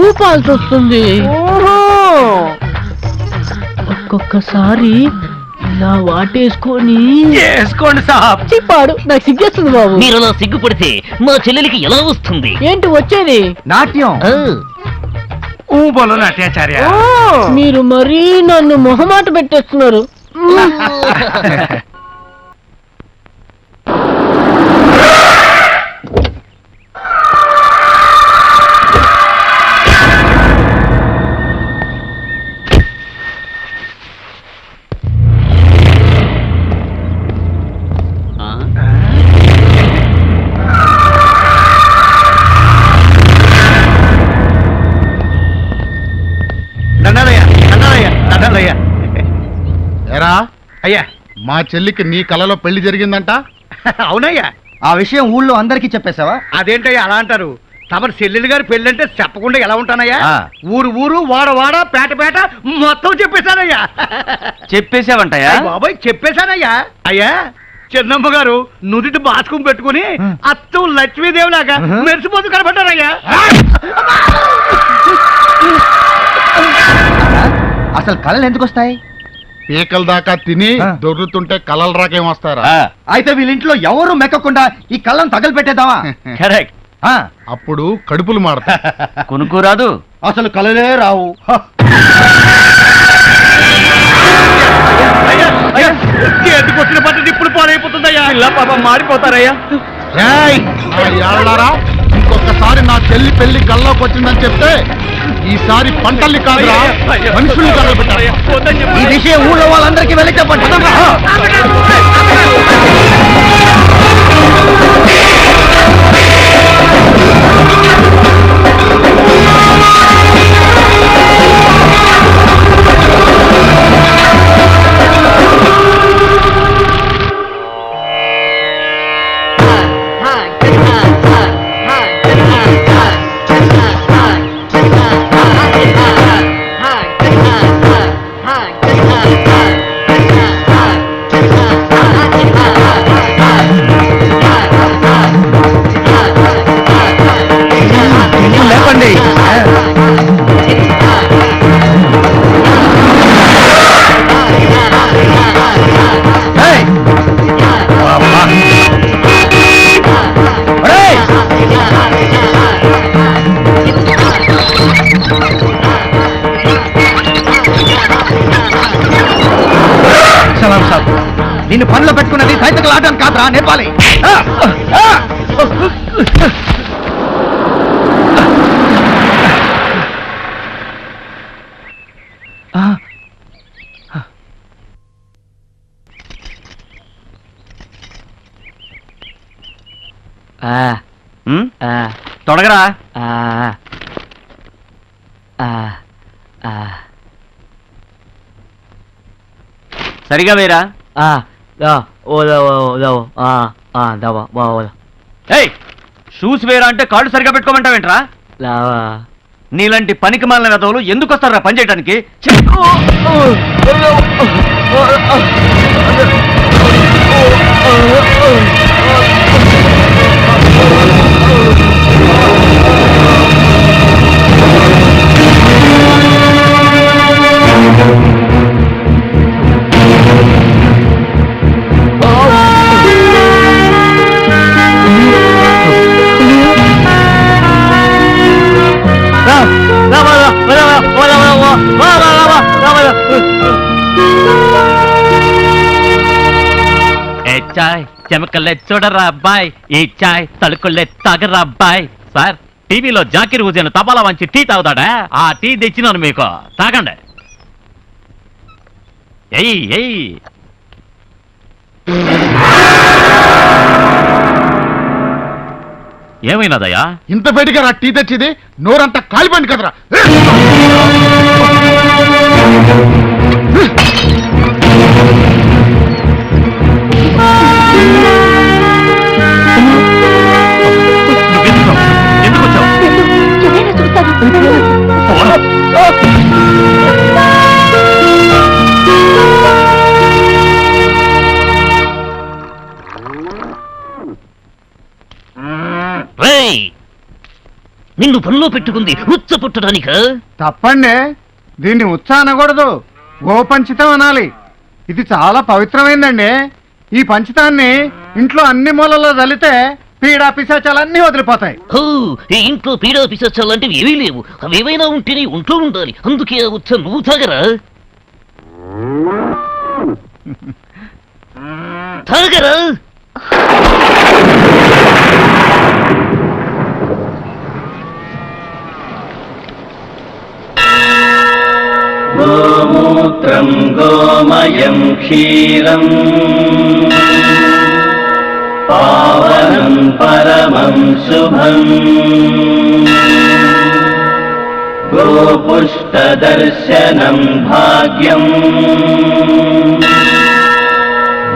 ఊపాల్సి వస్తుంది. ఒక్కొక్కసారి ఇలా వాటేసుకొని వేసుకోండి సాబ్. చిప్పాడు. నాకు సిగ్గేస్తుంది బాబు. మీరు అలా సిగ్గుపడితే మా చెల్లెలికి ఎలా వస్తుంది? ఏంటి వచ్చేది? నాట్యం. ఊబోలో నాట్యాచార్య. మీరు మరీ నన్ను మొహమాట పెట్టేస్తున్నారు. ఎరా అయ్యా, మా చెల్లికి నీ కలలో పెళ్లి జరిగిందంట? అవునయ్యా. ఆ విషయం ఊళ్ళో అందరికీ చెప్పేశావా? అదేంటయ్యా అలా అంటారు? తమ చెల్లెలు గారి పెళ్ళంటే చెప్పకుండా ఎలా ఉంటానయ్యా? ఆ. ఊరు ఊరు వాడ వాడ పేట పేట మొత్తం చెప్పేశానయ్యా. చెప్పేశావంటయ్యా? అయ్ బాబాయ్, చెప్పేశానయ్యా. అయ్యా, చిన్నమ్మ గారు నుదుటి బాస్కం పెట్టుకుని అత్తం లక్ష్మీదేవిలాగా మెరిసిపోతూ కనబడ్డారయ్యా. అసలు కళలు ఎందుకు వస్తాయి? పీకల దాకా తిని దొర్రుతుంటే కలలు రాకేం వస్తారా? అయితే వీళ్ళింట్లో ఎవరు మెక్కకుండా ఈ కళ్ళను తగలపెట్టేద్దామా? కరెక్ట్. అప్పుడు కడుపులు మాడతా. కొనుక్కోరాదు. అసలు కళలే రావు. ఎందుకు వచ్చిన పద్ధతి ఇప్పుడు పాడైపోతుందయ్యా. ఇలా పాపం మారిపోతారయ్యా. ఏయ్, నా యాళ్ళారా, ఇంకొకసారి నా చెల్లి పెళ్లి కల్లోకి వచ్చిందని చెప్తే ఈసారి పంటల్ని కాదురా మనుషుల్ని తగలబెట్టాలి. ఈ విషయం ఊళ్ళో వాళ్ళందరికీ వెళ్ళి చెప్పండి. లేపండి. నిన్ను పనిలో పెట్టుకున్నది సైతకులు ఆడడానికి కాదురా, నేర్పాలి. తొడగరా. సరిగా వేరా. ఏయ్, షూస్ వేరా అంటే కాళ్ళు సరిగా పెట్టుకోమంటావేంట్రా? నీలాంటి పనికి మాలిన వెధవలు ఎందుకు వస్తారా పని చేయడానికి? చాయ్ చెమకల్లే చూడరా అబ్బాయి, ఈ చాయ్ తలుకుల్లే తాగరా అబ్బాయి. సార్, టీవీలో జాకిర్ హుసేన్ తపాలా వంచి టీ తాగుతాడా? ఆ టీ తెచ్చినాను మీకు, తాగండి. ఎయ్ ఎయ్. ఏమైనాదయ్యా? ఇంత బయటిగా రా టీ తెచ్చిది, నోరంతా కాలిపోయింది కదరా. నిన్ను పనిలో పెట్టుకుంది ఉచ్చ పుట్టడానిక? తప్పండి, దీన్ని ఉత్సాహ అనకూడదు, గోపంచితం అనాలి. ఇది చాలా పవిత్రమైందండి. ఈ పంచితాన్ని ఇంట్లో అన్ని మూలలో చల్లితే పీడా పిశాచాలన్నీ వదిలిపోతాయి. ఈ ఇంట్లో పీడా పిశాచాలంటివి ఏమీ లేవు. అవేవైనా ఉంటేనే ఒంట్లో ఉండాలి. అందుకే ఆ ఉచ్చ నువ్వు తాగరా? తాగరా? గోమూత్రం గోమయం క్షీరం పావనం పరమం శుభం గోపుష్టదర్శనం భాగ్యం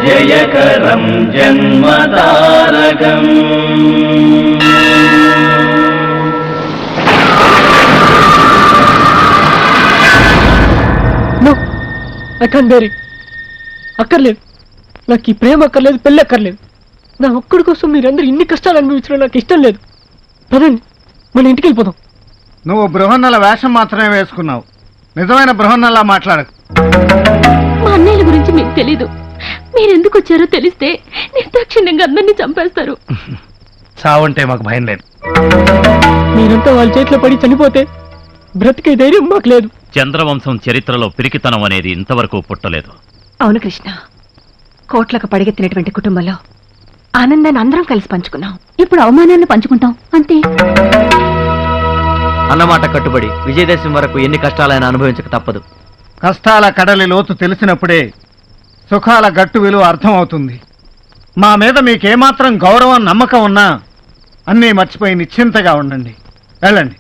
జయకరం జన్మతారకం. అక్కర్లేదు, నాకు ఈ ప్రేమ అక్కర్లేదు, పెళ్ళి అక్కర్లేదు. నా ఒక్కడి కోసం మీరందరూ ఇన్ని కష్టాలు అనుభవించడం నాకు ఇష్టం లేదు. పదండి, మన ఇంటికి వెళ్ళిపోదాం. నువ్వు బృహన్నల వేషం మాత్రమే వేసుకున్నావు, నిజమైన బృహన్నలా మాట్లాడకు. మా అన్నయ్యల గురించి మీకు తెలీదు. మీరెందుకు వచ్చారో తెలిస్తే నిర్దాక్షిణ్యంగా అందరినీ చంపేస్తారు. చావంటే మాకు భయం లేదు. మీరంతా వాళ్ళ చేతిలో పడి చనిపోతే బ్రతికే ధైర్యం మాకు లేదు. చంద్రవంశం చరిత్రలో పిరికితనం అనేది ఇంతవరకు పుట్టలేదు. అవును కృష్ణ, కోట్లకు పడిగెత్తినటువంటి కుటుంబంలో ఆనందాన్ని అందరం కలిసి పంచుకున్నాం. ఇప్పుడు అవమానాన్ని పంచుకుంటాం అంతే. అన్నమాట కట్టుబడి విజయదశమి వరకు ఎన్ని కష్టాలైనా అనుభవించక తప్పదు. కష్టాల కడలి లోతు తెలిసినప్పుడే సుఖాల గట్టు విలువ అర్థమవుతుంది. మా మీద మీకేమాత్రం గౌరవం నమ్మకం ఉన్నా అన్నీ మర్చిపోయి నిశ్చింతగా ఉండండి. వెళ్ళండి.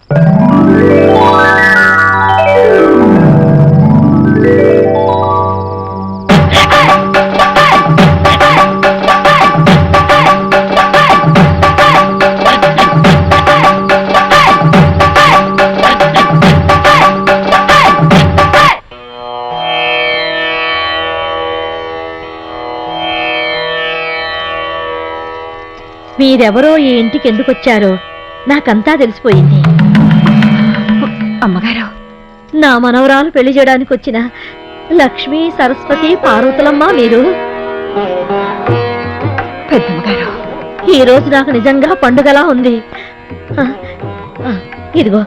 మీరెవరో ఈ ఇంటికి ఎందుకు వచ్చారో నాకంతా తెలిసిపోయింది. అమ్మగారు, నా మనవరాలు పెళ్లి చేయడానికి వచ్చిన లక్ష్మీ సరస్వతి పార్వతులమ్మ మీరు. పెద్దమ్మగారు, ఈ రోజు నాకు నిజంగా పండుగలా ఉంది. ఇదిగో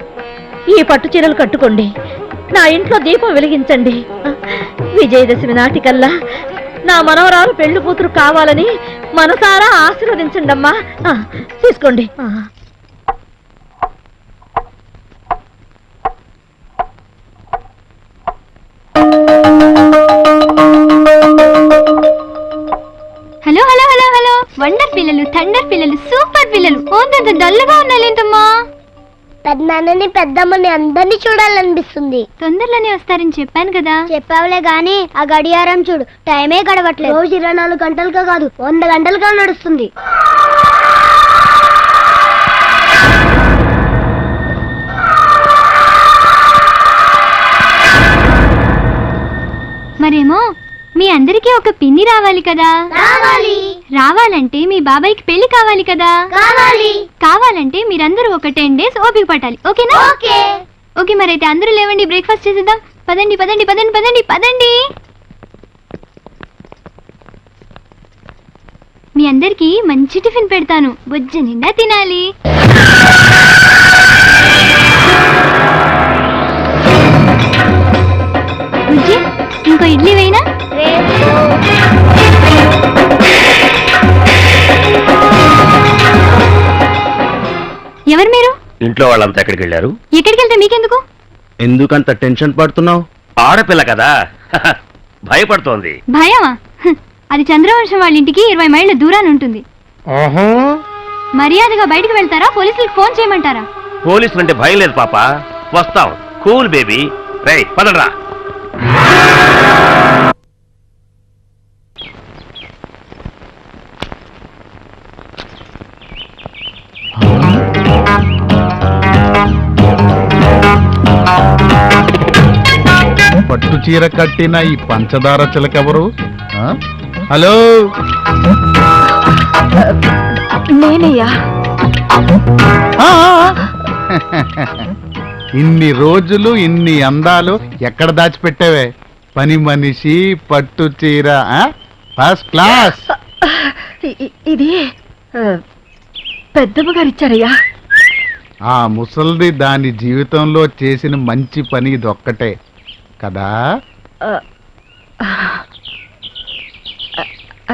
ఈ పట్టు చీరలు కట్టుకోండి, నా ఇంట్లో దీపం వెలిగించండి. విజయదశమి నాటికల్లా నా మనవరాలు పెళ్లి కూతురు కావాలని మనసారా ఆశీర్వదించండి అమ్మా. తీసుకోండి. Hello hello hello hello, wonder పిల్లలు, థండర్ పిల్లలు, సూపర్ పిల్లలు. ఓంతంత డల్గా ఉన్నాలేంటమ్మా? పెద్దనాన్నని పెద్దమ్మని అందరినీ చూడాలనిపిస్తుంది. తొందరలోనే వస్తారని చెప్పాను కదా. చెప్పావులే గాని ఆ గడియారం చూడు, టైమే గడవట్లేదు. రోజు 24 గంటలుగా కాదు 100 గంటలుగా నడుస్తుంది. మరేమో మీ అందరికీ ఒక పిన్ని రావాలి కదా. రావాలంటే మీ బాబాయ్కి పెళ్లి కావాలి కదా. కావాలంటే మీరందరూ ఒక 10 days ఓపిక పట్టాలి. ఓకేనా? ఓకే, మరైతే అందరూ లేవండి, బ్రేక్ఫాస్ట్ చేసేద్దాం. పదండి పదండి పదండి పదండి పదండి. మీ అందరికి మంచి టిఫిన్ పెడతాను, బొజ్జ నిండా తినాలి. బుజ్జి, ఇంకో ఇడ్లీ వేయినా? ఎవరు మీరు? ఇంట్లో వాళ్ళంతా ఎక్కడికి వెళ్ళారు? ఎక్కడికి వెళ్తే మీకెందుకు? ఎందుకంత టెన్షన్ పడుతున్నావు? ఆడపిల్ల కదా భయపడుతోంది. భయమా? అది చంద్రవంశం వాళ్ళ ఇంటికి 20 మైళ్ళ దూరాన్ని ఉంటుంది. మర్యాదగా బయటకు వెళ్తారా, పోలీసులకు ఫోన్ చేయమంటారా? పోలీసులు అంటే భయం లేదు పాప, వస్తాం. Cool baby. రేయ్ పదరా. పట్టు చీర కట్టిన ఈ పంచదార చిలకెవరు? హలో, నేనయ్యా. ఇన్ని రోజులు ఇన్ని అందాలు ఎక్కడ దాచిపెట్టావే? పని మనిషి, పట్టు చీర, ఫస్ట్ క్లాస్. ఇది పెద్దమ్మ గారు ఇచ్చారయ్యా. ఆ ముసల్ది దాని జీవితంలో చేసిన మంచి పని ఇదొక్కటే కదా.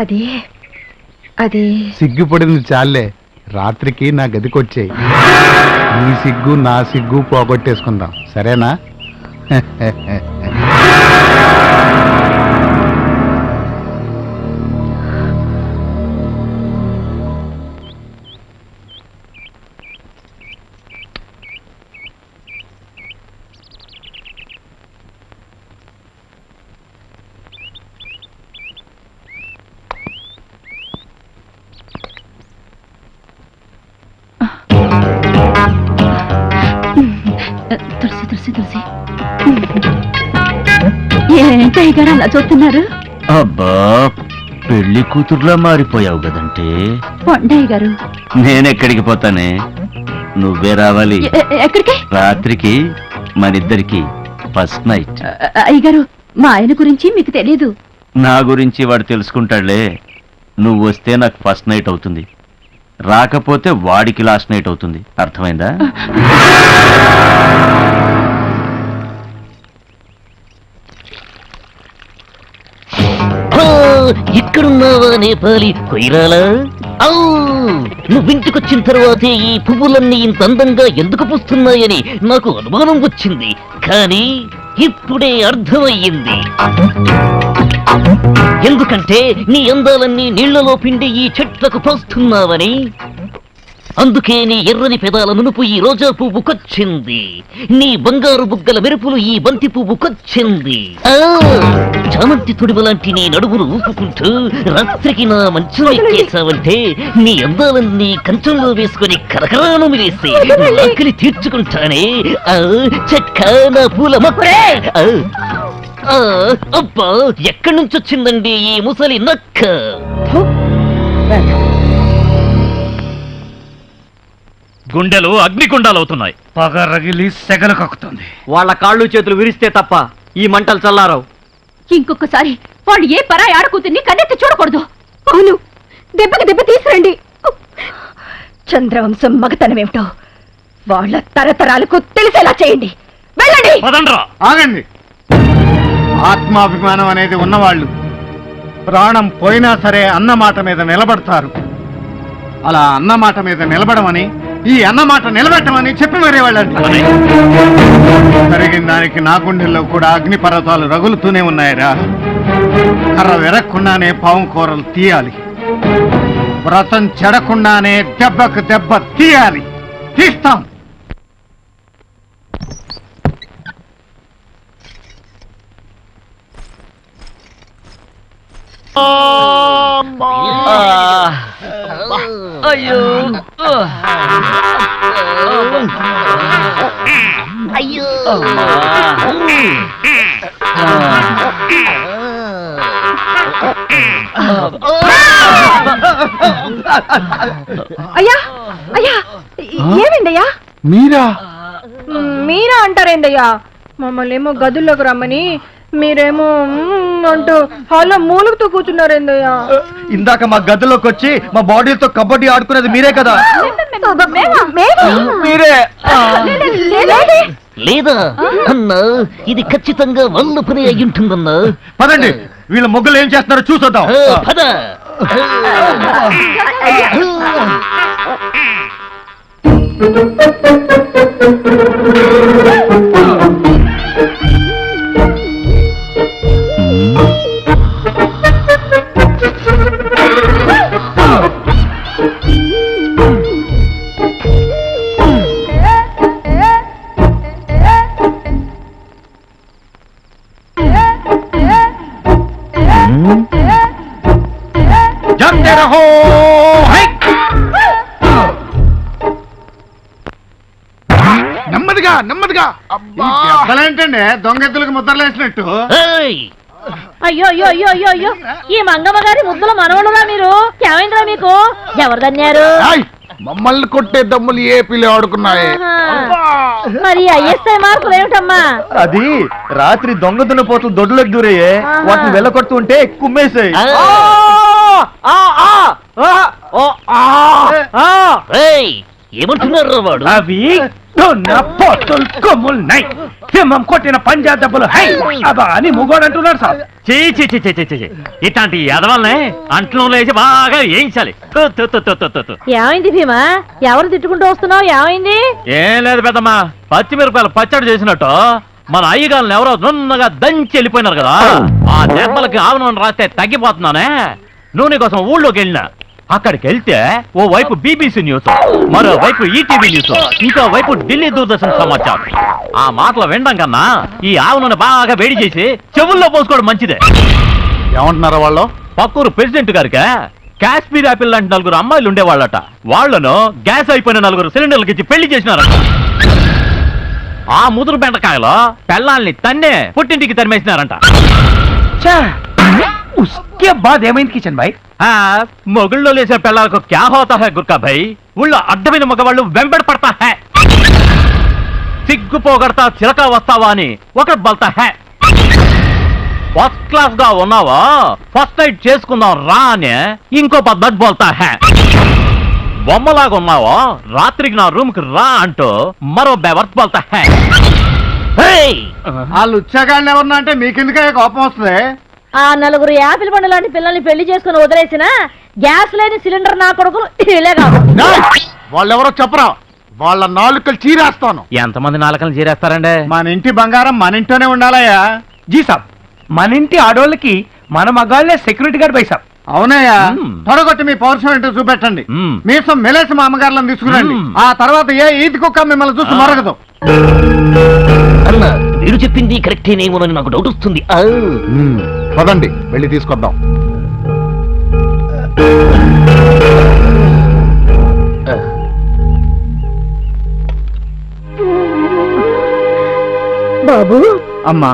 అది అది సిగ్గుపడింది చాలే, రాత్రికి నా గదికొచ్చేయి. నీ సిగ్గు నా సిగ్గు పోగొట్టేసుకుందాం, సరేనా? తులసి తులసి తులసి ఏంటయ్య గారు అలా చూస్తున్నారు? అబ్బా, పెళ్లి కూతురులా మారిపోయావు కదంటే. కొండయ్య గారు, నేనెక్కడికి పోతానే, నువ్వే రావాలి. ఎక్కడికి? రాత్రికి మనిద్దరికి ఫస్ట్ నైట్. అయ్యగారు, మా ఆయన గురించి మీకు తెలియదు. నా గురించి వాడు తెలుసుకుంటాడులే. నువ్వు వస్తే నాకు ఫస్ట్ నైట్ అవుతుంది, రాకపోతే వాడికి లాస్ట్ నైట్ అవుతుంది. అర్థమైందా? ఇక్కడున్నావా నేపాలి కొయిరాలా? నువ్వింటికొచ్చిన తర్వాతే ఈ పువ్వులన్నీ ఇంత అందంగా ఎందుకు పూస్తున్నాయని నాకు అనుమానం వచ్చింది, కానీ ఇప్పుడే అర్థమయ్యింది. ఎందుకంటే నీ అందాలన్నీ నీళ్లలో పిండి ఈ చెట్లకు పోస్తున్నావని. అందుకే నీ ఎర్రని పెదాల నునుపు ఈ రోజా పువ్వుకొచ్చింది, నీ బంగారు బుగ్గల మెరుపులు ఈ బంతి పువ్వుకొచ్చింది. చామంతి తొడిమ లాంటి నీ నడుగులు ఊపుకుంటూ రాత్రికి నా మంచం ఎక్కేసావంటే నీ అందాలన్నీ కంచంలో వేసుకుని కరకరాను మిలేసి ఆకలి తీర్చుకుంటానే. చెక్క నా పూల మొక్క. అబ్బా, ఎక్కడి నుంచి వచ్చిందండి ఈ ముసలి నక్క? గుండెలు అగ్నికుండాలవుతున్నాయి. పగ రగిలి సెగలు కక్కుతుంది. వాళ్ళ కాళ్ళు చేతులు విరిస్తే తప్ప ఈ మంటలు చల్లారవు. ఇంకొకసారి వాళ్ళు ఏ పరాయి ఆడకూతుర్ని కన్నెత్తి చూడకూడదు. అవును, దెబ్బకి దెబ్బ తీసుకురండి. చంద్రవంశం మగతనమేమిటో వాళ్ళ తరతరాలకు తెలిసేలా చేయండి. వెళ్ళండి. ఆగండి. ఆత్మాభిమానం అనేది ఉన్నవాళ్ళు ప్రాణం పోయినా సరే అన్నమాట మీద నిలబడతారు. అలా అన్నమాట మీద నిలబడమని, ఈ అన్నమాట నిలబెట్టమని చెప్పి మరే వాళ్ళండి. జరిగిన దానికి నా గుండెల్లో కూడా అగ్ని పర్వతాలు రగులుతూనే ఉన్నాయిరా. కర్ర వెరక్కుండానే పాము కూరలు తీయాలి, వ్రతం చెడకుండానే దెబ్బకు దెబ్బ తీయాలి. తీస్తాం. అయ్యో అయ్యో అయ్యా అయ్యా, ఏమైందయ్యా? మీరా? మీరా అంటారేందయ్యా? మమ్మల్ని ఏమో గదుల్లోకి రమ్మని మీరేమో అంటూ హాల్లో మూలుగుతూ కూర్చున్నారేందయ్యా? ఇందాక మా గదిలోకి వచ్చి మా బాడీతో కబడ్డీ ఆడుకునేది మీరే కదా? మీరే లేదా అన్నా? ఇది ఖచ్చితంగా వల్ల పని అయ్యుంటుందన్నా. పదండి, వీళ్ళ మొగ్గులు ఏం చేస్తున్నారో చూసొద్దాం. పద. నెమ్మదిగా నెమ్మదిగా. దెబ్బలేంటండి, దొంగెత్తులకు ముద్రలేసినట్టు. అయ్యో అయ్యో అయ్యో అయ్యో అయ్యో, ఈ మంగమ్మ గారి ముద్దుల మనవడురా మీరు. ఏమైందిరా మీకు? ఎవరు దన్నారు? మమ్మల్ని కొట్టే దమ్ములు ఏపీలో ఆడుకున్నాయి. మరి ఐఎస్ఐ మార్కులు ఏమిటమ్మా? అది రాత్రి దొంగ దున్నపోతులు దొడ్లోకి దూరయ్యే, వాటిని వెళ్ళకొడుతూ ఉంటే కుమ్మేసాయి. ఏమంటున్నారు వాడు? అవి కొమ్ములున్నాయి, సింహం కొట్టిన పంజా దెబ్బలు హై అబా అని ముగోడు అంటున్నారు సార్. చీ చీ చీ చీ చీ చీ. ఇట్లాంటి ఎదవల్ని అంట్లో లేచి బాగా వేయించాలి. ఏమైంది భీమా? ఎవరు తిట్టుకుంటూ వస్తున్నావు? ఏమైంది? ఏం లేదు పెద్దమ్మా, పచ్చిమిరపకాయలు పచ్చడి చేసినట్టు మన అయ్యగాళ్ళని ఎవరో నున్నగా దంచి వెళ్ళిపోయినారు కదా, ఆ దెబ్బలకి ఆవు నూనె రాస్తే తగ్గిపోతున్నానే నూనె కోసం ఊళ్ళోకి వెళ్ళినా. అక్కడికి వెళ్తే ఓ వైపు బీబీసీ న్యూస్, మరోవైపు ఈటీవీ న్యూస్, ఇంకో వైపు ఢిల్లీ దూరదర్శన్ సమాచారం. ఆ మాటలు వినడం కన్నా ఈ ఆవు నూనె బాగా వేడి చేసి చెవుల్లో పోసుకోవడం మంచిదే. ఏమంటున్నారా వాళ్ళు? పక్కూరు ప్రెసిడెంట్ గారికి కాశ్మీర్ యాపిల్ లాంటి 4 అమ్మాయిలు ఉండేవాళ్ళట. వాళ్లను గ్యాస్ అయిపోయిన 4 సిలిండర్లకి ఇచ్చి పెళ్లి చేసినారట. ఆ ముదురు బెండకాయలో పెళ్ళాల్ని తన్నే పుట్టింటికి తరిమేసినారంట. ఉస్కే బాద్ ఏమైంది కిషన్ భాయ్? మొగుళ్ళో లేసిన పెళ్ళాలకు క్యా హోతా హై గుర్కా భాయ్, ఊళ్ళో అడ్డమైన మగవాళ్ళు వెంబడి పడతా హై. సిగ్గు పోగొడతా చిలక వస్తావా అని ఒకటి బల్తా హై. ఫస్ట్ క్లాస్ గా ఉన్నావా, ఫస్ట్ నైట్ చేసుకుందాం రా అని ఇంకో పద్ధతి బోల్తా హై. బొమ్మలాగా ఉన్నావా, రాత్రికి నా రూమ్ కి రా అంటూ మరో బెవర్త్ బోల్తా హై. వాళ్ళు ఉచ్చాగాళ్ళని ఎవరన్నా అంటే మీకెందుకే కోపం వస్తుంది? ఆ 4 యాపిల్ పండు లాంటి పిల్లల్ని పెళ్లి చేసుకుని వదిలేసిన గ్యాస్ లేని సిలిండర్ నా కొడుకులు ఇలే కాదు. వాళ్ళెవరో చెప్పరా, వాళ్ళ నాలుకలు చీరేస్తాను. ఎంతమంది నాలుకలు చీరేస్తారండి? మన ఇంటి బంగారం మన ఇంట్లోనే ఉండాలయ్యా. జీ సాబ్, మన ఇంటి ఆడోళ్ళకి మన మగాళ్ళే సెక్యూరిటీ గార్డ్ బై సాబ్. అవునయ్యా, త్వరగొట్టి మీ పౌరుషం ఏంటో చూపెట్టండి. మీసం మెలేసి మా అమ్మగారులను తీసుకురండి. ఆ తర్వాత ఏ ఈది కుక్క మిమ్మల్ని చూసి మరగదు. అన్న మీరు చెప్పింది కరెక్టేనేమోనని నాకు డౌట్ వస్తుంది. పదండి వెళ్ళి తీసుకొద్దాం. బాబు, అమ్మా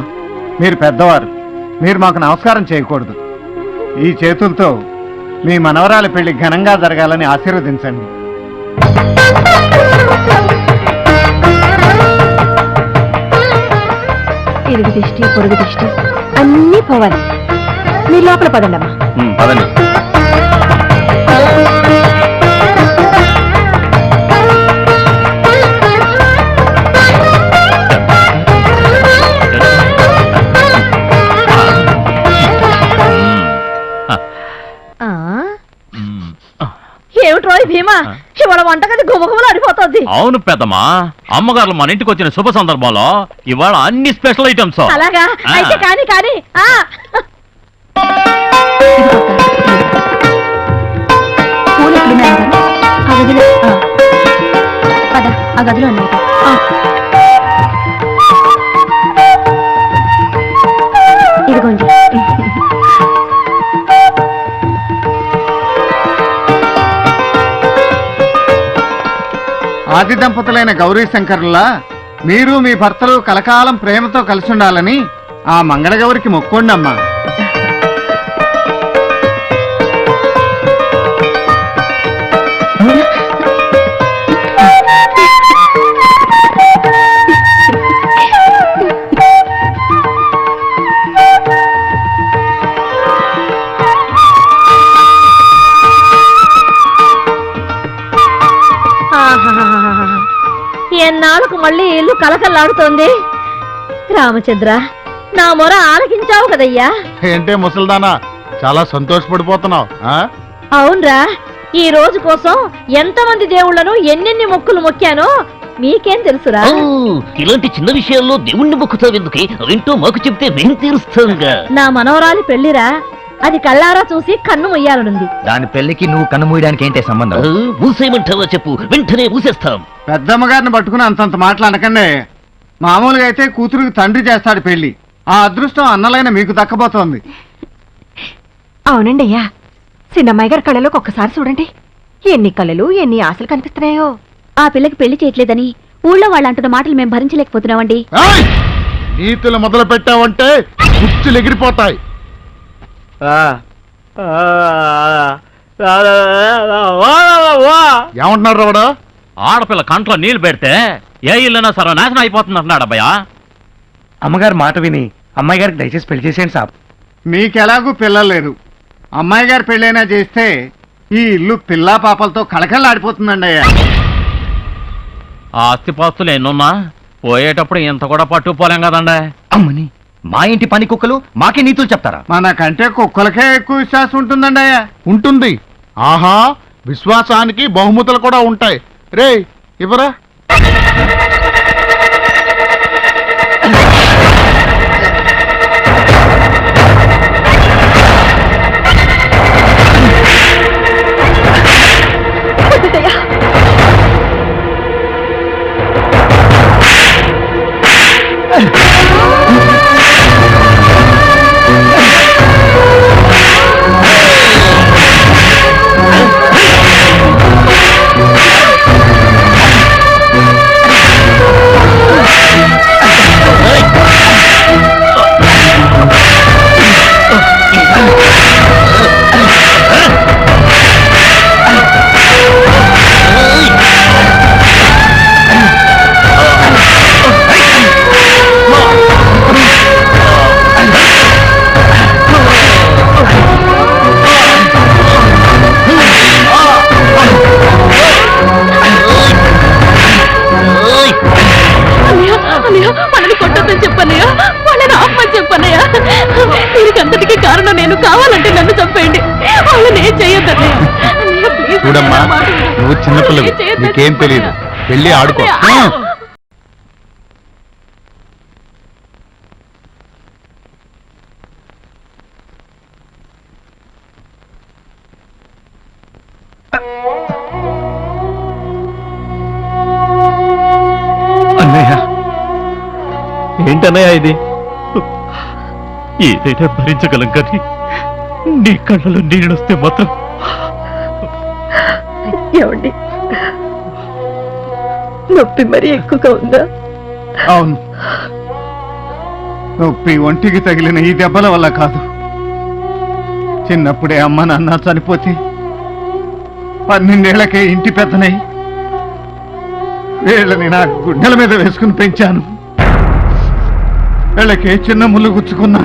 మీరు పెద్దవారు, మీరు మాకు నమస్కారం చేయకూడదు. ఈ చేతులతో మీ మనవరాలి పెళ్లి ఘనంగా జరగాలని ఆశీర్వదించండి. ఇరుగు దిష్టి పొరుగు దిష్టి అన్నీ పోవాలి. మీరు లోపల పదండమ్మా. పదండి. ఏమిటి రోయ్ భీమా, ఇవాళ వంటగది గుమగుమలు అడిపోతుంది. అవును పెద్దమ్మా, అమ్మగారు మన ఇంటికి వచ్చిన శుభ సందర్భంలో ఇవాళ అన్ని స్పెషల్ ఐటమ్స్. అలాగా అయితే కానీ కానీ పూలు ఎక్కడున్నాయి? ఆ గదిలో. పద, ఆ గదిలో ఉన్నాయి. ఇదిగోండి. ఆది దంపతులైన గౌరీ శంకరులా మీరు మీ భర్తలు కలకాలం ప్రేమతో కలిసి ఉండాలని ఆ మంగళగౌరికి మొక్కోండి అమ్మా. ఎన్నాళ్ళకు మళ్ళీ ఇల్లు కలకల్లాడుతోంది. రామచంద్ర, నా మొర ఆలకించావు కదయ్యా. ఏంటే ముసల్దానా, చాలా సంతోషపడిపోతున్నావు? అవునరా, ఈ రోజు కోసం ఎంతమంది దేవుళ్లను ఎన్నెన్ని మొక్కులు మొక్కానో మీకేం తెలుసురా? ఇలాంటి చిన్న విషయాల్లో దేవుణ్ణి మొక్కుతావెందుకే? అవేంటో మాకు చెప్తే మేము తీరుస్తాంగా. నా మనవరాలి పెళ్లిరా, అది కళ్ళారా చూసి కన్ను మొయ్యాలనుంది. దాని పెళ్లికి నువ్వు కన్ను మూయడానికి ఏంటే సంబంధం? మూసేయమంటావా చెప్పు, వెంటనే మూసేస్తాం. పెద్దమ్మగారిని పట్టుకుని అంతంత మాటలు అనకండి. మామూలుగా అయితే కూతురికి తండ్రి చేస్తాడు పెళ్లి. ఆ అదృష్టం అన్నలైన మీకు దక్కబోతోంది. అవునండి అయ్యా, చిన్నమ్మాయి గారి కళ్ళలోకి ఒక్కసారి చూడండి. ఎన్ని కళలు ఎన్ని ఆశలు కనిపిస్తున్నాయో. ఆ పిల్లకి పెళ్లి చేయట్లేదని ఊళ్ళో వాళ్ళు అంటున్న మాటలు మేము భరించలేకపోతున్నామండి. నీతులు మొదలు పెట్టావంటే కుచ్చులు ఎగిరిపోతాయి. ఏమంటున్నారు రావడా? ఆడపిల్ల కంట్లో నీళ్లు పెడితే ఏ ఇల్లునా సర్వనాశనం అయిపోతుంది అంటున్నాడు అబ్బాయా. అమ్మగారు మాట విని అమ్మాయి గారికి దయచేసి పెళ్లి చేసేయండి సాబ్. మీకెలాగూ పిల్లలు లేరు. అమ్మాయి గారు పెళ్ళైనా చేస్తే ఈ ఇల్లు పిల్లా పాపలతో కళకళలాడిపోతుందండి అయ్యా. ఆ ఆస్తిపాస్తులు ఎన్నున్నా పోయేటప్పుడు ఇంత కూడా పట్టుకుపోలేం కదండి. అమ్మని మా ఇంటి పని కుక్కలు మాకే నీతులు చెప్తారా? మనకంటే కుక్కలకే ఎక్కువ విశ్వాసం ఉంటుందండి అయ్యా. ఉంటుంది. ఆహా, విశ్వాసానికి బహుమతులు కూడా ఉంటాయి. రే ఇవరా. కారణం నేను, కావాలంటే నన్ను చంపేయండి. వాళ్ళని ఏం చెయ్యొద్దండి. చూడమ్మా, నువ్వు చిన్నపిల్లవి, నీకేం తెలియదు. వెళ్ళి ఆడుకో. అన్నయ్య, ఏంటన్నయ్య ఇది? ఏదైనా భరించగలం కానీ నీ కళ్ళలో నీళ్ళొస్తే మాత్రం. ఏమండి, నొప్పి మరీ ఎక్కువగా ఉందా? అవును, నొప్పి ఒంటికి తగిలిన ఈ దెబ్బల వల్ల కాదు. చిన్నప్పుడే అమ్మ నాన్న చనిపోతే 12 ఏళ్లకే ఇంటి పెద్దనై వీళ్ళని నా గుండెల మీద వేసుకుని పెంచాను. వీళ్ళకి చిన్న ముళ్ళు గుచ్చుకున్నా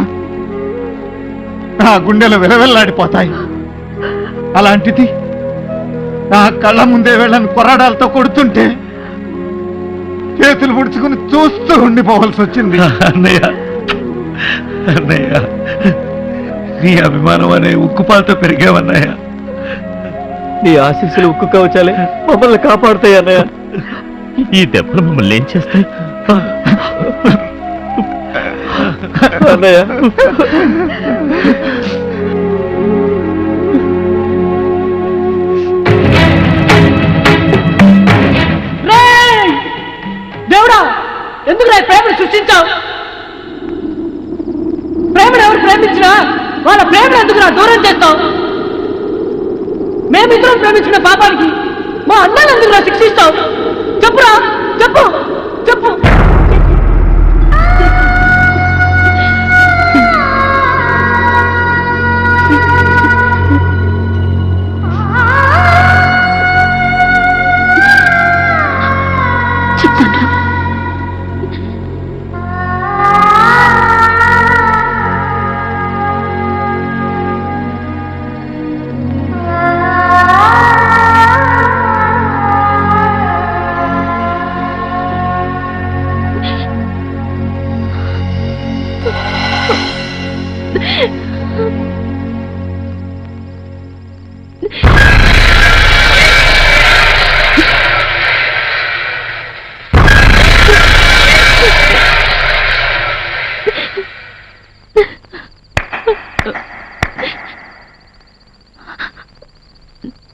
నా గుండెలు విలవిల్లాడిపోతాయి. అలాంటిది నా కళ్ళ ముందే వీళ్ళని కొరాడాలతో కొడుతుంటే చేతులు ముడుచుకుని చూస్తూ ఉండిపోవాల్సి వచ్చింది. అన్నయ్య, అన్నయ్య, నీ అభిమానం అనే ఉక్కుపాలతో పెరిగావన్నయ్య. నీ ఆశీస్సులు ఉక్కు కవచాలే మమ్మల్ని కాపాడుతాయి అన్నయ్య. ఈ దెబ్బలు మమ్మల్ని ఏం చేస్తాయి అన్నయ్య? దేవుడా, ఎందుకు రా ప్రేమను సృష్టించావు? ప్రేమను ఎవరు ప్రేమించినా వాళ్ళ ప్రేమను ఎందుకు రా దూరం చేస్తావు? మేమిద్దరం ప్రేమించిన పాపానికి మా అన్నను ఎందుకు రా శిక్షిస్తావు? చెప్పురా, చెప్పు చెప్పు.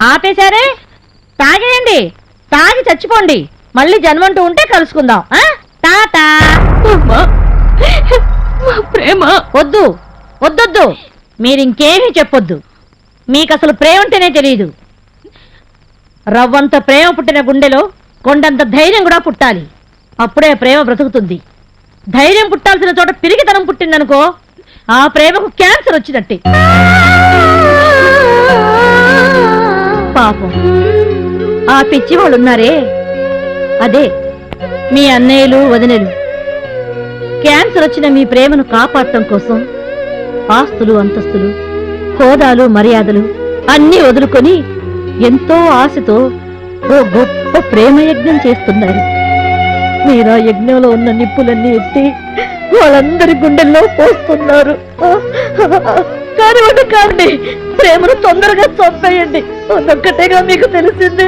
ఆపేశారే, తాగేయండి, తాగి చచ్చిపోండి. మళ్ళీ జన్మంటూ ఉంటే కలుసుకుందాం. టాటా. ప్రేమ వద్దు, వద్దొద్దు, మీరింకేమీ చెప్పొద్దు. మీకసలు ప్రేమ అంటేనే తెలియదు. రవ్వంత ప్రేమ పుట్టిన గుండెలో కొండంత ధైర్యం కూడా పుట్టాలి. అప్పుడే ప్రేమ బ్రతుకుతుంది. ధైర్యం పుట్టాల్సిన చోట పిరిగితనం పుట్టిందనుకో, ఆ ప్రేమకు క్యాన్సర్ వచ్చినట్టే. పాపం ఆ పిచ్చి వాళ్ళు ఉన్నారే అదే మీ అన్నయ్యలు వదినలు క్యాన్సర్ వచ్చిన మీ ప్రేమను కాపాడటం కోసం ఆస్తులు అంతస్తులు హోదాలు మర్యాదలు అన్నీ వదులుకొని ఎంతో ఆశతో ఓ గొప్ప ప్రేమ యజ్ఞం చేస్తున్నారు. మీరా యజ్ఞంలో ఉన్న నిప్పులన్నీ ఎత్తి వాళ్ళందరి గుండెల్లో పోస్తున్నారు. కానివ్వండి కాండి, ప్రేమను తొందరగా చంపేయండి. అదొక్కటేగా మీకు తెలిసింది.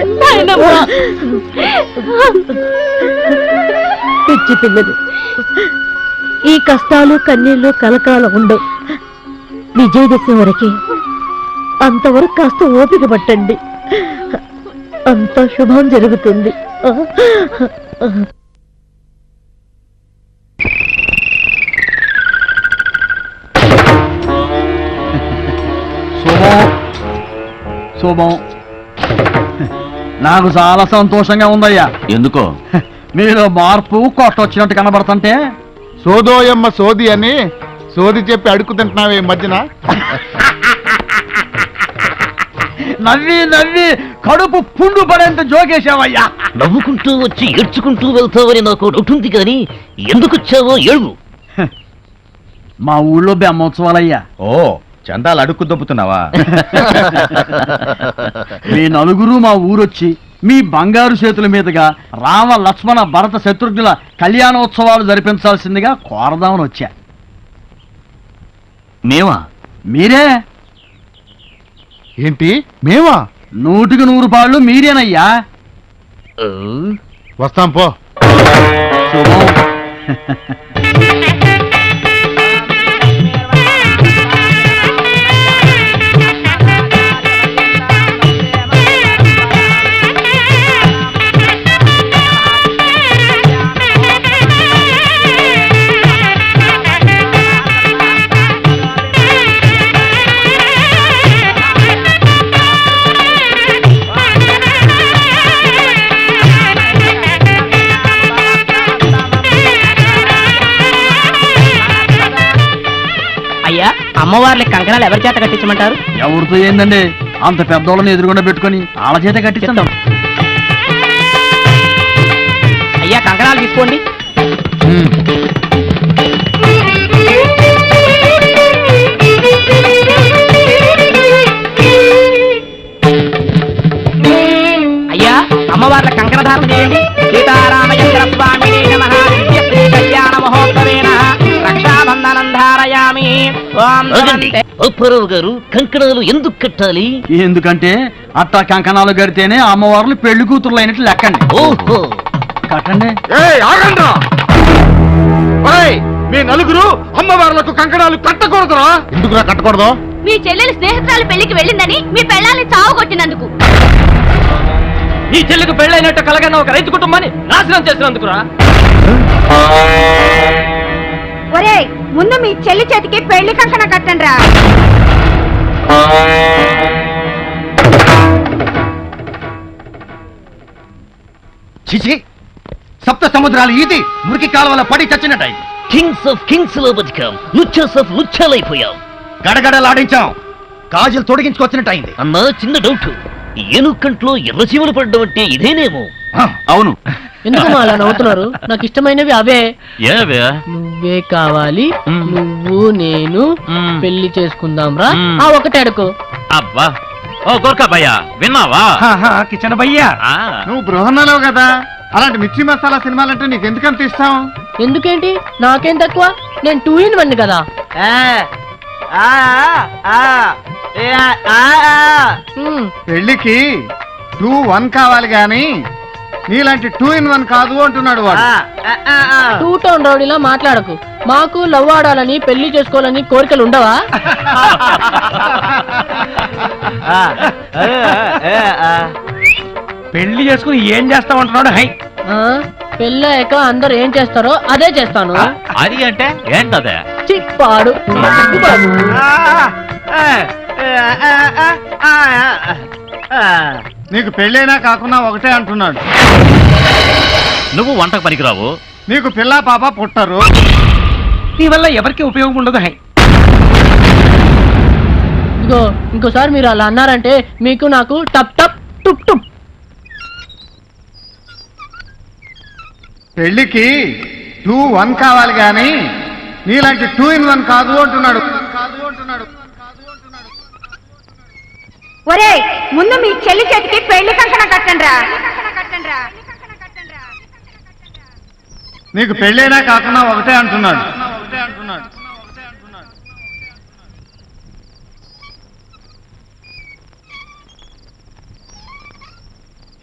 పిచ్చి పిల్లలు, ఈ కష్టాలు కన్నీళ్లు కలకాలం ఉండవు. విజయదశమి వరకే, అంతవరకు కాస్త ఓపిక పట్టండి. అంత శుభం జరుగుతుంది. శుభం. నాకు చాలా సంతోషంగా ఉందయ్యా. ఎందుకో? మీరు మార్పు కొట్టొచ్చినట్టు కనబడుతుంటే. సోదోయమ్మ సోది అని సోది చెప్పి అడుగు తింటున్నావే ఈ మధ్యన. నవ్వి నవ్వి కడుపు పుండు పడేంత జోకేశావయ్యా. నవ్వుకుంటూ వచ్చి ఏడ్చుకుంటూ వెళ్తావని నాకు డౌటుంది కానీ ఎందుకు వచ్చావో ఏడుగు. మా ఊళ్ళో బ్రహ్మోత్సవాలయ్యా. ఓ, చందాలు అడుక్కు దొబ్బుతున్నావా? మీ నలుగురు మా ఊరొచ్చి మీ బంగారు చేతుల మీదుగా రామ లక్ష్మణ భరత శత్రుఘ్నుల కళ్యాణోత్సవాలు జరిపించాల్సిందిగా కోరదామని వచ్చా. మేమా? మీరే. ఏంటి మేమా? 100కి 100 మీరేనయ్యా. వస్తాం పో. శుభం. అయ్యా, అమ్మవార్లకి కంకణాలు ఎవరి చేత కట్టించమంటారు? ఎవరితో ఏందండి, అంత పెద్దోళ్ళని ఎదురుగుండా పెట్టుకుని వాళ్ళ చేత కట్టిస్తాం. అయ్యా, కంకణాలు తీసుకోండి. అయ్యా, అమ్మవార్ల కంకణధారణ చేయండి. సీతారామచంద్ర స్వామి నమః. శ్రీ కళ్యాణ మహోత్సవేన రక్షాబంధనం ధారయామి. అప్పారావు గారు, కంకణాలు ఎందుకు కట్టాలి? ఎందుకంటే అట్టా కంకణాలు కడితేనే అమ్మవార్లు పెళ్లి కూతుర్లు అయినట్లు లెక్కండి. ఓహో, కట్టండి. మీ నలుగురు అమ్మవార్లకు కంకణాలు కట్టకూడదురా? ఎందుకురా కట్టకూడదు? మీ చెల్లెలు స్నేహితురాలు పెళ్లికి వెళ్ళిందని మీ పెళ్ళాన్ని చావుకొట్టినందుకు. ఈ చెల్లికి పెళ్ళైనట్టు కలగన్న ఒక రైతు కుటుంబాన్ని నాశనం చేసినందుకురా. ఒరే, ముందు మీ చెల్లి చేతికి పెళ్లి కంకణ కట్టండి రా. చిచి, సప్త సముద్రాలు ఈది మురికి కాలువల పడి చచ్చినట్టయింది. కింగ్స్ ఆఫ్ కింగ్స్ లో బతికాం, లుచ్చాస్ ఆఫ్ లుచ్చాలైపోయాం. గడగడలాడించాం, గాజులు తొడిగించుకొచ్చినట్టయింది. అన్నా, చిన్న డౌట్. ఏనుకంట్లో ఎర్రచీమలు పడ్డం అంటే ఇదేనేమో? అవును. ఎందుకు అలా నవ్వుతున్నారు? నాకు ఇష్టమైనవి అవే. ఏవే? నువ్వే కావాలి, నువ్వు నేను పెళ్లి చేసుకుందాం రా. ఆ ఒకటే అడుకో. అబ్బా, ఓ గోర్ఖా భయ్యా, విన్నావా? కిచెన్ భయ్యా, నువ్వు బృహన్నలో కదా, అలాంటి మిర్చి మసాలా సినిమాలంటే నీకు ఎందుకంత ఇష్టం? ఎందుకేంటి, నాకేం తక్కువ? నేను 2 in 1 కదా. పెళ్లికి 2-1 కావాలి గాని నీలాంటి 2 in 1 కాదు అంటున్నాడు వాడు. 2 టౌన్ రౌడీలా మాట్లాడకు. మాకు లవ్ ఆడాలని పెళ్లి చేసుకోవాలని కోరికలు ఉండవా? పెళ్లి చేసుకుని ఏం చేస్తామంటున్నాడు? హై, పెళ్ళాక అందరు ఏం చేస్తారో అదే చేస్తాను. అది అంటే ఏంటదే? చిప్పాడు. నీకు పెళ్ళైనా కాకుండా ఒకటే అంటున్నాడు. నువ్వు వంటకు పనికిరావు. నీకు పిల్ల పాప పుట్టరు. నీ వల్ల ఎవరికి ఉపయోగం ఉండదు. హై, ఇదిగో ఇంకోసారి మీరు అలా అన్నారంటే మీకు నాకు టప్ టప్ టుప్ టుప్. పెళ్లికి 2-1 కావాలి గాని నీలాంటి 2-in-1 కాదు అంటున్నాడు. ఒరే ముందు మీ చెల్లి చేతికి పెళ్లి కంకణం కట్టండ్రా. నీకు పెళ్ళైనా కాకుండా ఒకటే అంటున్నాడు.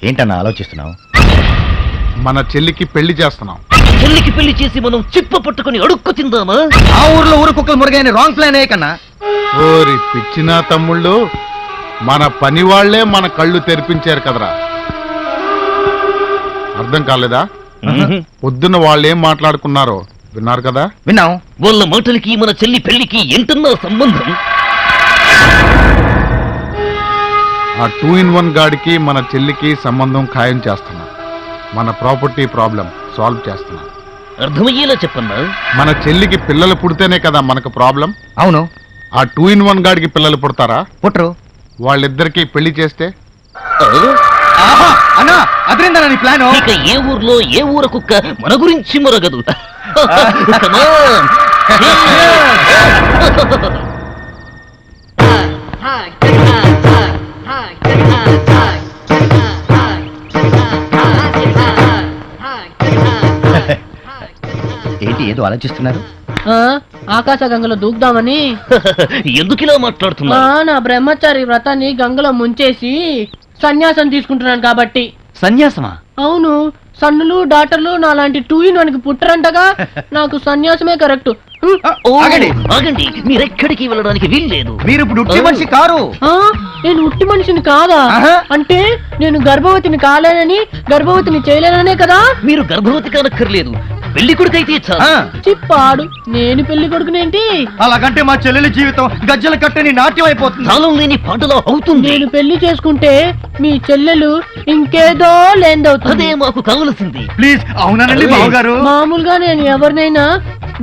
ఏంటన్నా ఆలోచిస్తున్నావు? మన చెల్లికి పెళ్లి చేస్తున్నాం. చెల్లికి పెళ్లి చేసి మనం చిప్ప పట్టుకుని అడుక్కు తిందామా? ఆ ఊర్లో ఊరు కుక్కలు మురుగైన రాంగ్ ప్లాన్ ఏ కన్నా. ఓరి పిచ్చినా తమ్ముళ్ళు, మన పని వాళ్లే మన కళ్ళు తెరిపించారు కదరా. అర్థం కాలేదా? పొద్దున్న వాళ్ళు ఏం మాట్లాడుకున్నారో విన్నారు కదా? విన్నాం. వాళ్ళ మాటలకి మన చెల్లి పెళ్లికి ఎంతన్నా సంబంధం? ఆ 2-in-1 గాడికి మన చెల్లికి సంబంధం ఖాయం చేస్తున్నాం. మన ప్రాపర్టీ ప్రాబ్లం సాల్వ్ చేస్తున్నాం. అర్థమయ్యేలా చెప్పన్నా. మన చెల్లికి పిల్లలు పుడితేనే కదా మనకు ప్రాబ్లం. అవును. ఆ 2-in-1 గాడికి పిల్లలు పుడతారా? పుట్టరు. వాళ్ళిద్దరికి పెళ్లి చేస్తే అన్నా అదేందా నీ ప్లాన్? ఇక ఏ ఊర్లో ఏ ఊర కుక్క మన గురించి మరగదు. ఏంటి ఏదో ఆలోచిస్తున్నారు? ఆకాశ గంగలో దూకుదామని. ఎందుకిలా మాట్లాడుతున్నా? నా బ్రహ్మచారి వ్రతాన్ని గంగలో ముంచేసి సన్యాసం తీసుకుంటున్నాను కాబట్టి. సన్యాసమా? అవును. సన్నులు డాక్టర్లు నాలాంటి 2-in-1 పుట్టరంటగా. నాకు సన్యాసమే కరెక్ట్. ఆగండి, మీరెక్కడికి వెళ్ళడానికి వీల్లేదు. మీరు ఇప్పుడు ఉట్టి మనిషి కారు. నేను ఉట్టి మనిషిని కాదా? అంటే నేను గర్భవతిని కాలేనని, గర్భవతిని చేయలేననే కదా? మీరు గర్భవతి కానక్కర్లేదు, పెళ్లి కొడుకైతే చాలు. చిప్పాడు, నేను పెళ్లి కొడుకునేంటి? అలాగంటే మా చెల్లెలి జీవితం గజ్జల కట్టని నాట్యం అయిపోతుంది. కాలం లేని పాటలో అవుతుంది. నేను పెళ్లి చేసుకుంటే మీ చెల్లెలు ఇంకేదో లేదవుతుంది. అదే మాకు కావలసింది. ప్లీజ్. అవునండి బావగారు. మామూలుగా నేను ఎవరినైనా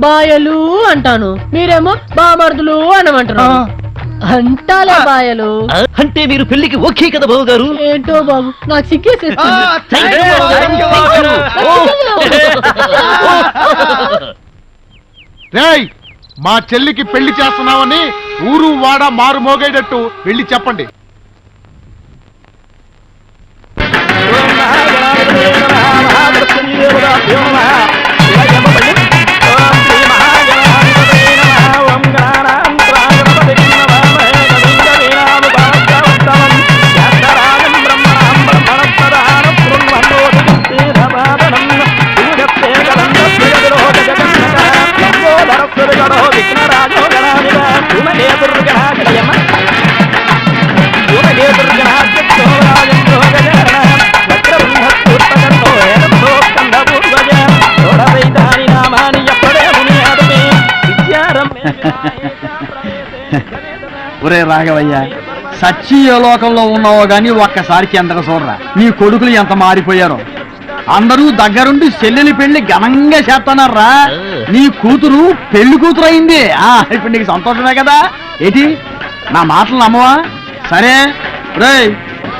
బాయలు అంటాను, మీరేమో బామర్దులు అనమంటారు. అంటాలే బాయలు. అంటే మీరు పెళ్లికి ఓకే కదా బాబు గారు? ఏంటో బాబు, నాకు సిగ్గేసేస్తుంది. రేయ్, మా చెల్లికి పెళ్లి చేస్తున్నామని ఊరు వాడ మారు మోగేటట్టు వెళ్ళి చెప్పండి. ఒరే రాఘవయ్య, సచ్చియ లోకంలో ఉన్నావో గాని ఒక్కసారి కిందకు చూడరా. నీ కొడుకులు ఎంత మారిపోయారో. అందరూ దగ్గరుండి చెల్లెలి పెళ్లి ఘనంగా చేస్తున్నారా. నీ కూతురు పెళ్లి కూతురు అయింది. ఇప్పుడు నీకు సంతోషమే కదా? ఏంటి నా మాటలు నమ్మవా? సరే రే,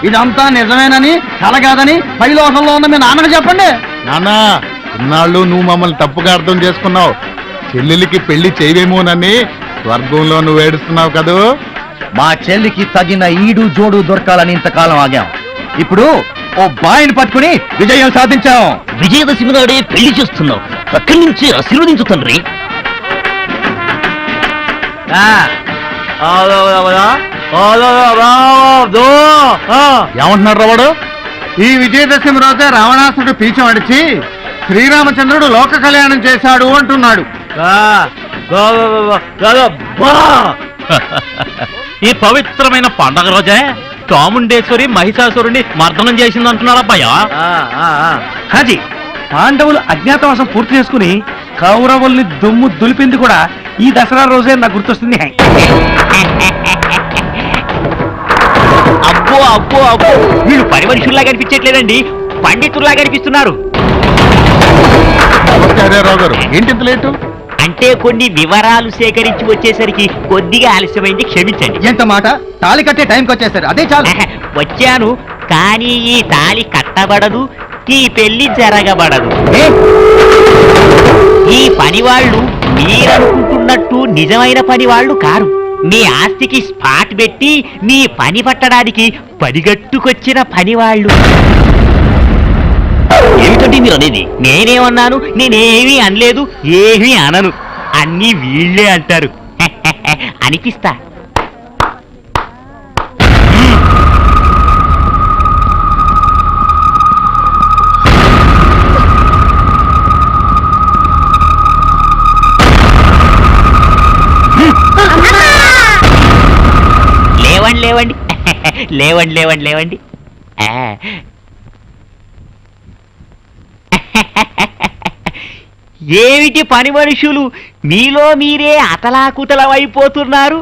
ఇదంతా నిజమేనని కల కాదని పై లోకంలో ఉన్న మీ నాన్నకు చెప్పండి. నాన్నా, ఇన్నాళ్ళు నువ్వు మమ్మల్ని తప్పుగా అర్థం చేసుకున్నావు. చెల్లెలికి పెళ్లి చేయవేమోనని స్వర్గంలో నువ్వు ఏడుస్తున్నావు కదూ. మా చెల్లికి తగిన ఈడు జోడు దొరకాలని ఇంతకాలం ఆగాం. ఇప్పుడు ఓ బాయిని పట్టుకుని విజయం సాధించాం. విజయదశమి నాడే పెళ్లి చేస్తున్నాం. అక్కడి నుంచి ఆశీర్వదించు తండ్రి. ఏమంటున్నాడు రావాడు? ఈ విజయదశమి రోజే రావణాసుడు పీచం అడిచి శ్రీరామచంద్రుడు లోక కళ్యాణం చేశాడు అంటున్నాడు. ఈ పవిత్రమైన పండగ రోజే చాముండేశ్వరి మహిషాసురుని మర్దనం చేసిందంటున్నారబ్బాయా. హాజీ, పాండవులు అజ్ఞాతవాసం పూర్తి చేసుకుని కౌరవుల్ని దుమ్ము దులిపింది కూడా ఈ దసరా రోజే నాకు గుర్తొస్తుంది. అబ్బో అబ్బో అబ్బో, వీళ్ళు పని మనుషుల్లా కనిపించట్లేదండి, పండితుల్లా కనిపిస్తున్నారు. రావు గారు, ఏంటి ఇంత లేటు? అంటే కొన్ని వివరాలు సేకరించి వచ్చేసరికి కొద్దిగా ఆలస్యమైంది, క్షమించండి. ఎంత మాట, తాళి కట్టే టైంకి వచ్చేసారు, అదే చాలు. వచ్చాను, కానీ ఈ తాళి కట్టబడదు, ఈ పెళ్లి జరగబడదు. ఈ పనివాళ్ళు మీరనుకుంటున్నట్టు నిజమైన పనివాళ్ళు కారు. మీ ఆస్తికి స్పాట్ పెట్టి మీ పని పట్టడానికి పనిగట్టుకొచ్చిన పనివాళ్ళు. ఏమిటండి మీరు అనేది? నేనేమన్నాను? నేనేమీ అనలేదు, ఏమీ అనను. అన్నీ వీళ్ళే అంటారు. అనిపిస్తా. లేవండి లేవండి లేవండి లేవండి లేవండి. ఏమిటి పని మనుషులు మీలో మీరే అతలాకుతలమైపోతున్నారు?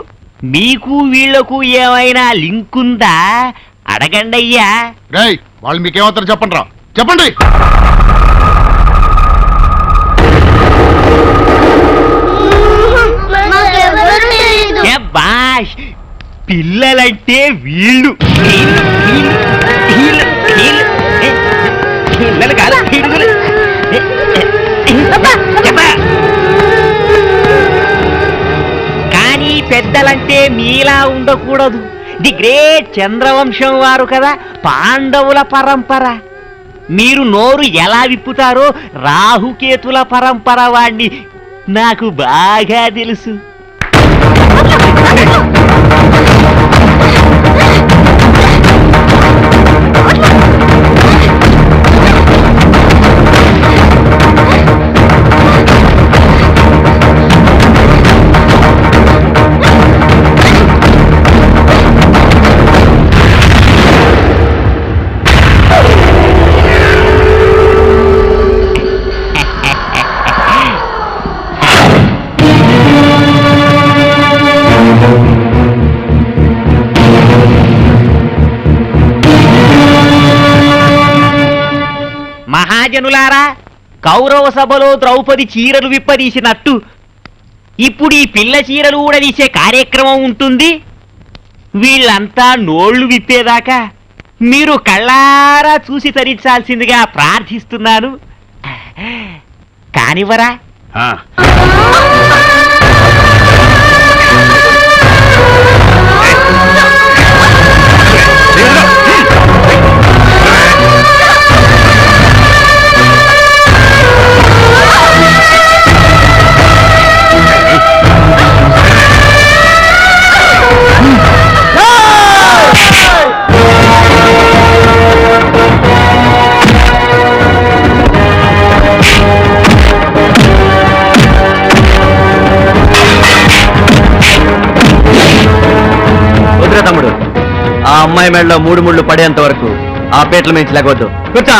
మీకు వీళ్లకు ఏమైనా లింక్ ఉందా? అడగండి అయ్యా. వాళ్ళు మీకేమవుతారు చెప్పండి రా, చెప్పండి. బాష్, పిల్లలంటే వీళ్ళు. పిల్లలు కాదు, కానీ పెద్దలంటే మీలా ఉండకూడదు. ది గ్రేట్ చంద్రవంశం వారు కదా, పాండవుల పరంపర. మీరు నోరు ఎలా విప్పుతారో రాహుకేతుల పరంపర వాణ్ణి నాకు బాగా తెలుసు. మహాజనులారా, కౌరవ సభలో ద్రౌపది చీరలు విప్పదీసినట్టు ఇప్పుడు ఈ పిల్ల చీరలు ఊడదీసే కార్యక్రమం ఉంటుంది. వీళ్ళంతా నోళ్లు విప్పేదాకా మీరు కళ్ళారా చూసి తరించాల్సిందిగా ప్రార్థిస్తున్నాను. కానివరా? తమ్ముడు, ఆ అమ్మాయి మెడలో 3 ముళ్ళు పడేంత వరకు ఆ పేట్ల మించి లేకొద్దు. కూర్చో.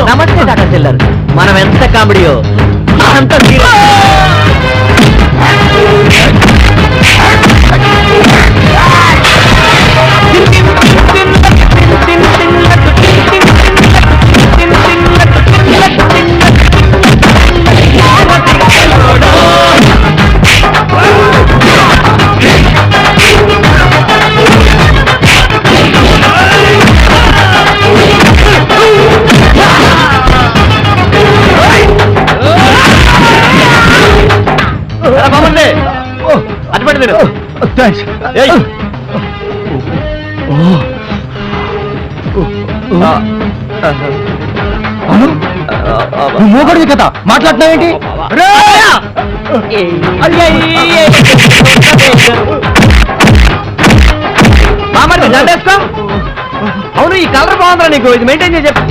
నమస్తే డాక్టర్ చిల్లర్. మనం ఎంత కామెడీయో అంత థ్యాంక్స్. మూగడివి కదా మాట్లాడుతున్నావేంటి? మామూలు దండేసుకో. అవును ఈ కలర్ బాగుందిరా నీకు, ఇది మెయింటైన్ చేసి చెప్పు.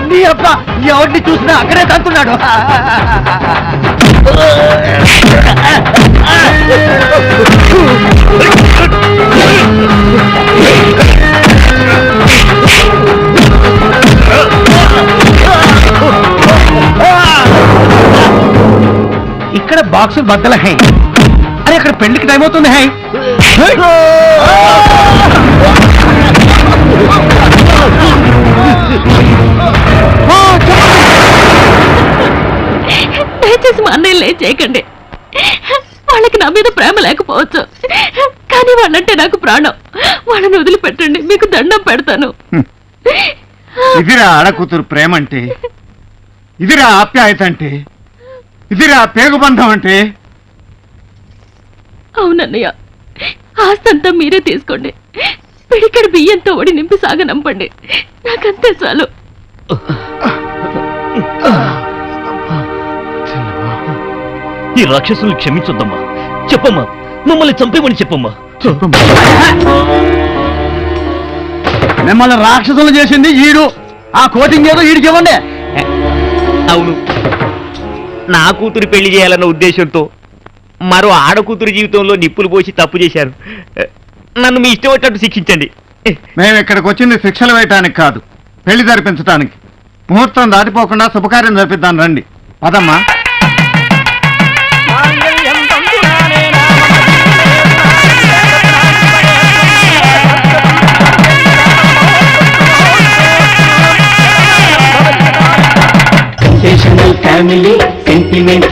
నీ అబ్బ ఎవరిని చూసినా అక్కడే తంతున్నాడు. ఇక్కడ బాక్సులు బద్దల హై. అరే అక్కడ పెళ్లికి టైం అవుతుంది హై. దయచేసి మా అన్నయ్య చేయకండి. వాళ్ళకి నా మీద ప్రేమ లేకపోవచ్చు, కానీ వాళ్ళంటే నాకు ప్రాణం. వాళ్ళని వదిలిపెట్టండి, మీకు దండం పెడతాను. ఇదిరా ఆడకూతురు ప్రేమ అంటే, ఇదిరా ఆప్యాయత అంటే, ఇదిరా పేగుబంధం అంటే. అవునన్నయ్య, ఆస్తంతా మీరే తీసుకోండి. పిడికెడు బియ్యంతో ఒడి నింపి సాగనంపండి, నాకంతే చాలు. ఈ రాక్షసుల్ని క్షమించొద్దమ్మా. చెప్పమ్మా, మమ్మల్ని చంపేమని చెప్పమ్మా. మిమ్మల్ని రాక్షసులు చేసింది ఈడు. ఆ కోటింగ్ ఏదో ఈడికి ఇవ్వండి. అవును, నా కూతురు పెళ్లి చేయాలన్న ఉద్దేశంతో మరో ఆడకూతురు జీవితంలో నిప్పులు పోసి తప్పు చేశారు. నన్ను మీ ఇష్టం వచ్చినట్టు శిక్షించండి. మేము ఇక్కడికి వచ్చింది శిక్షలు వేయటానికి కాదు, పెళ్లి జరిపించటానికి. ముహూర్తం దాటిపోకుండా శుభకార్యం జరిపిద్దాం రండి. పదమ్మా. Family sentiment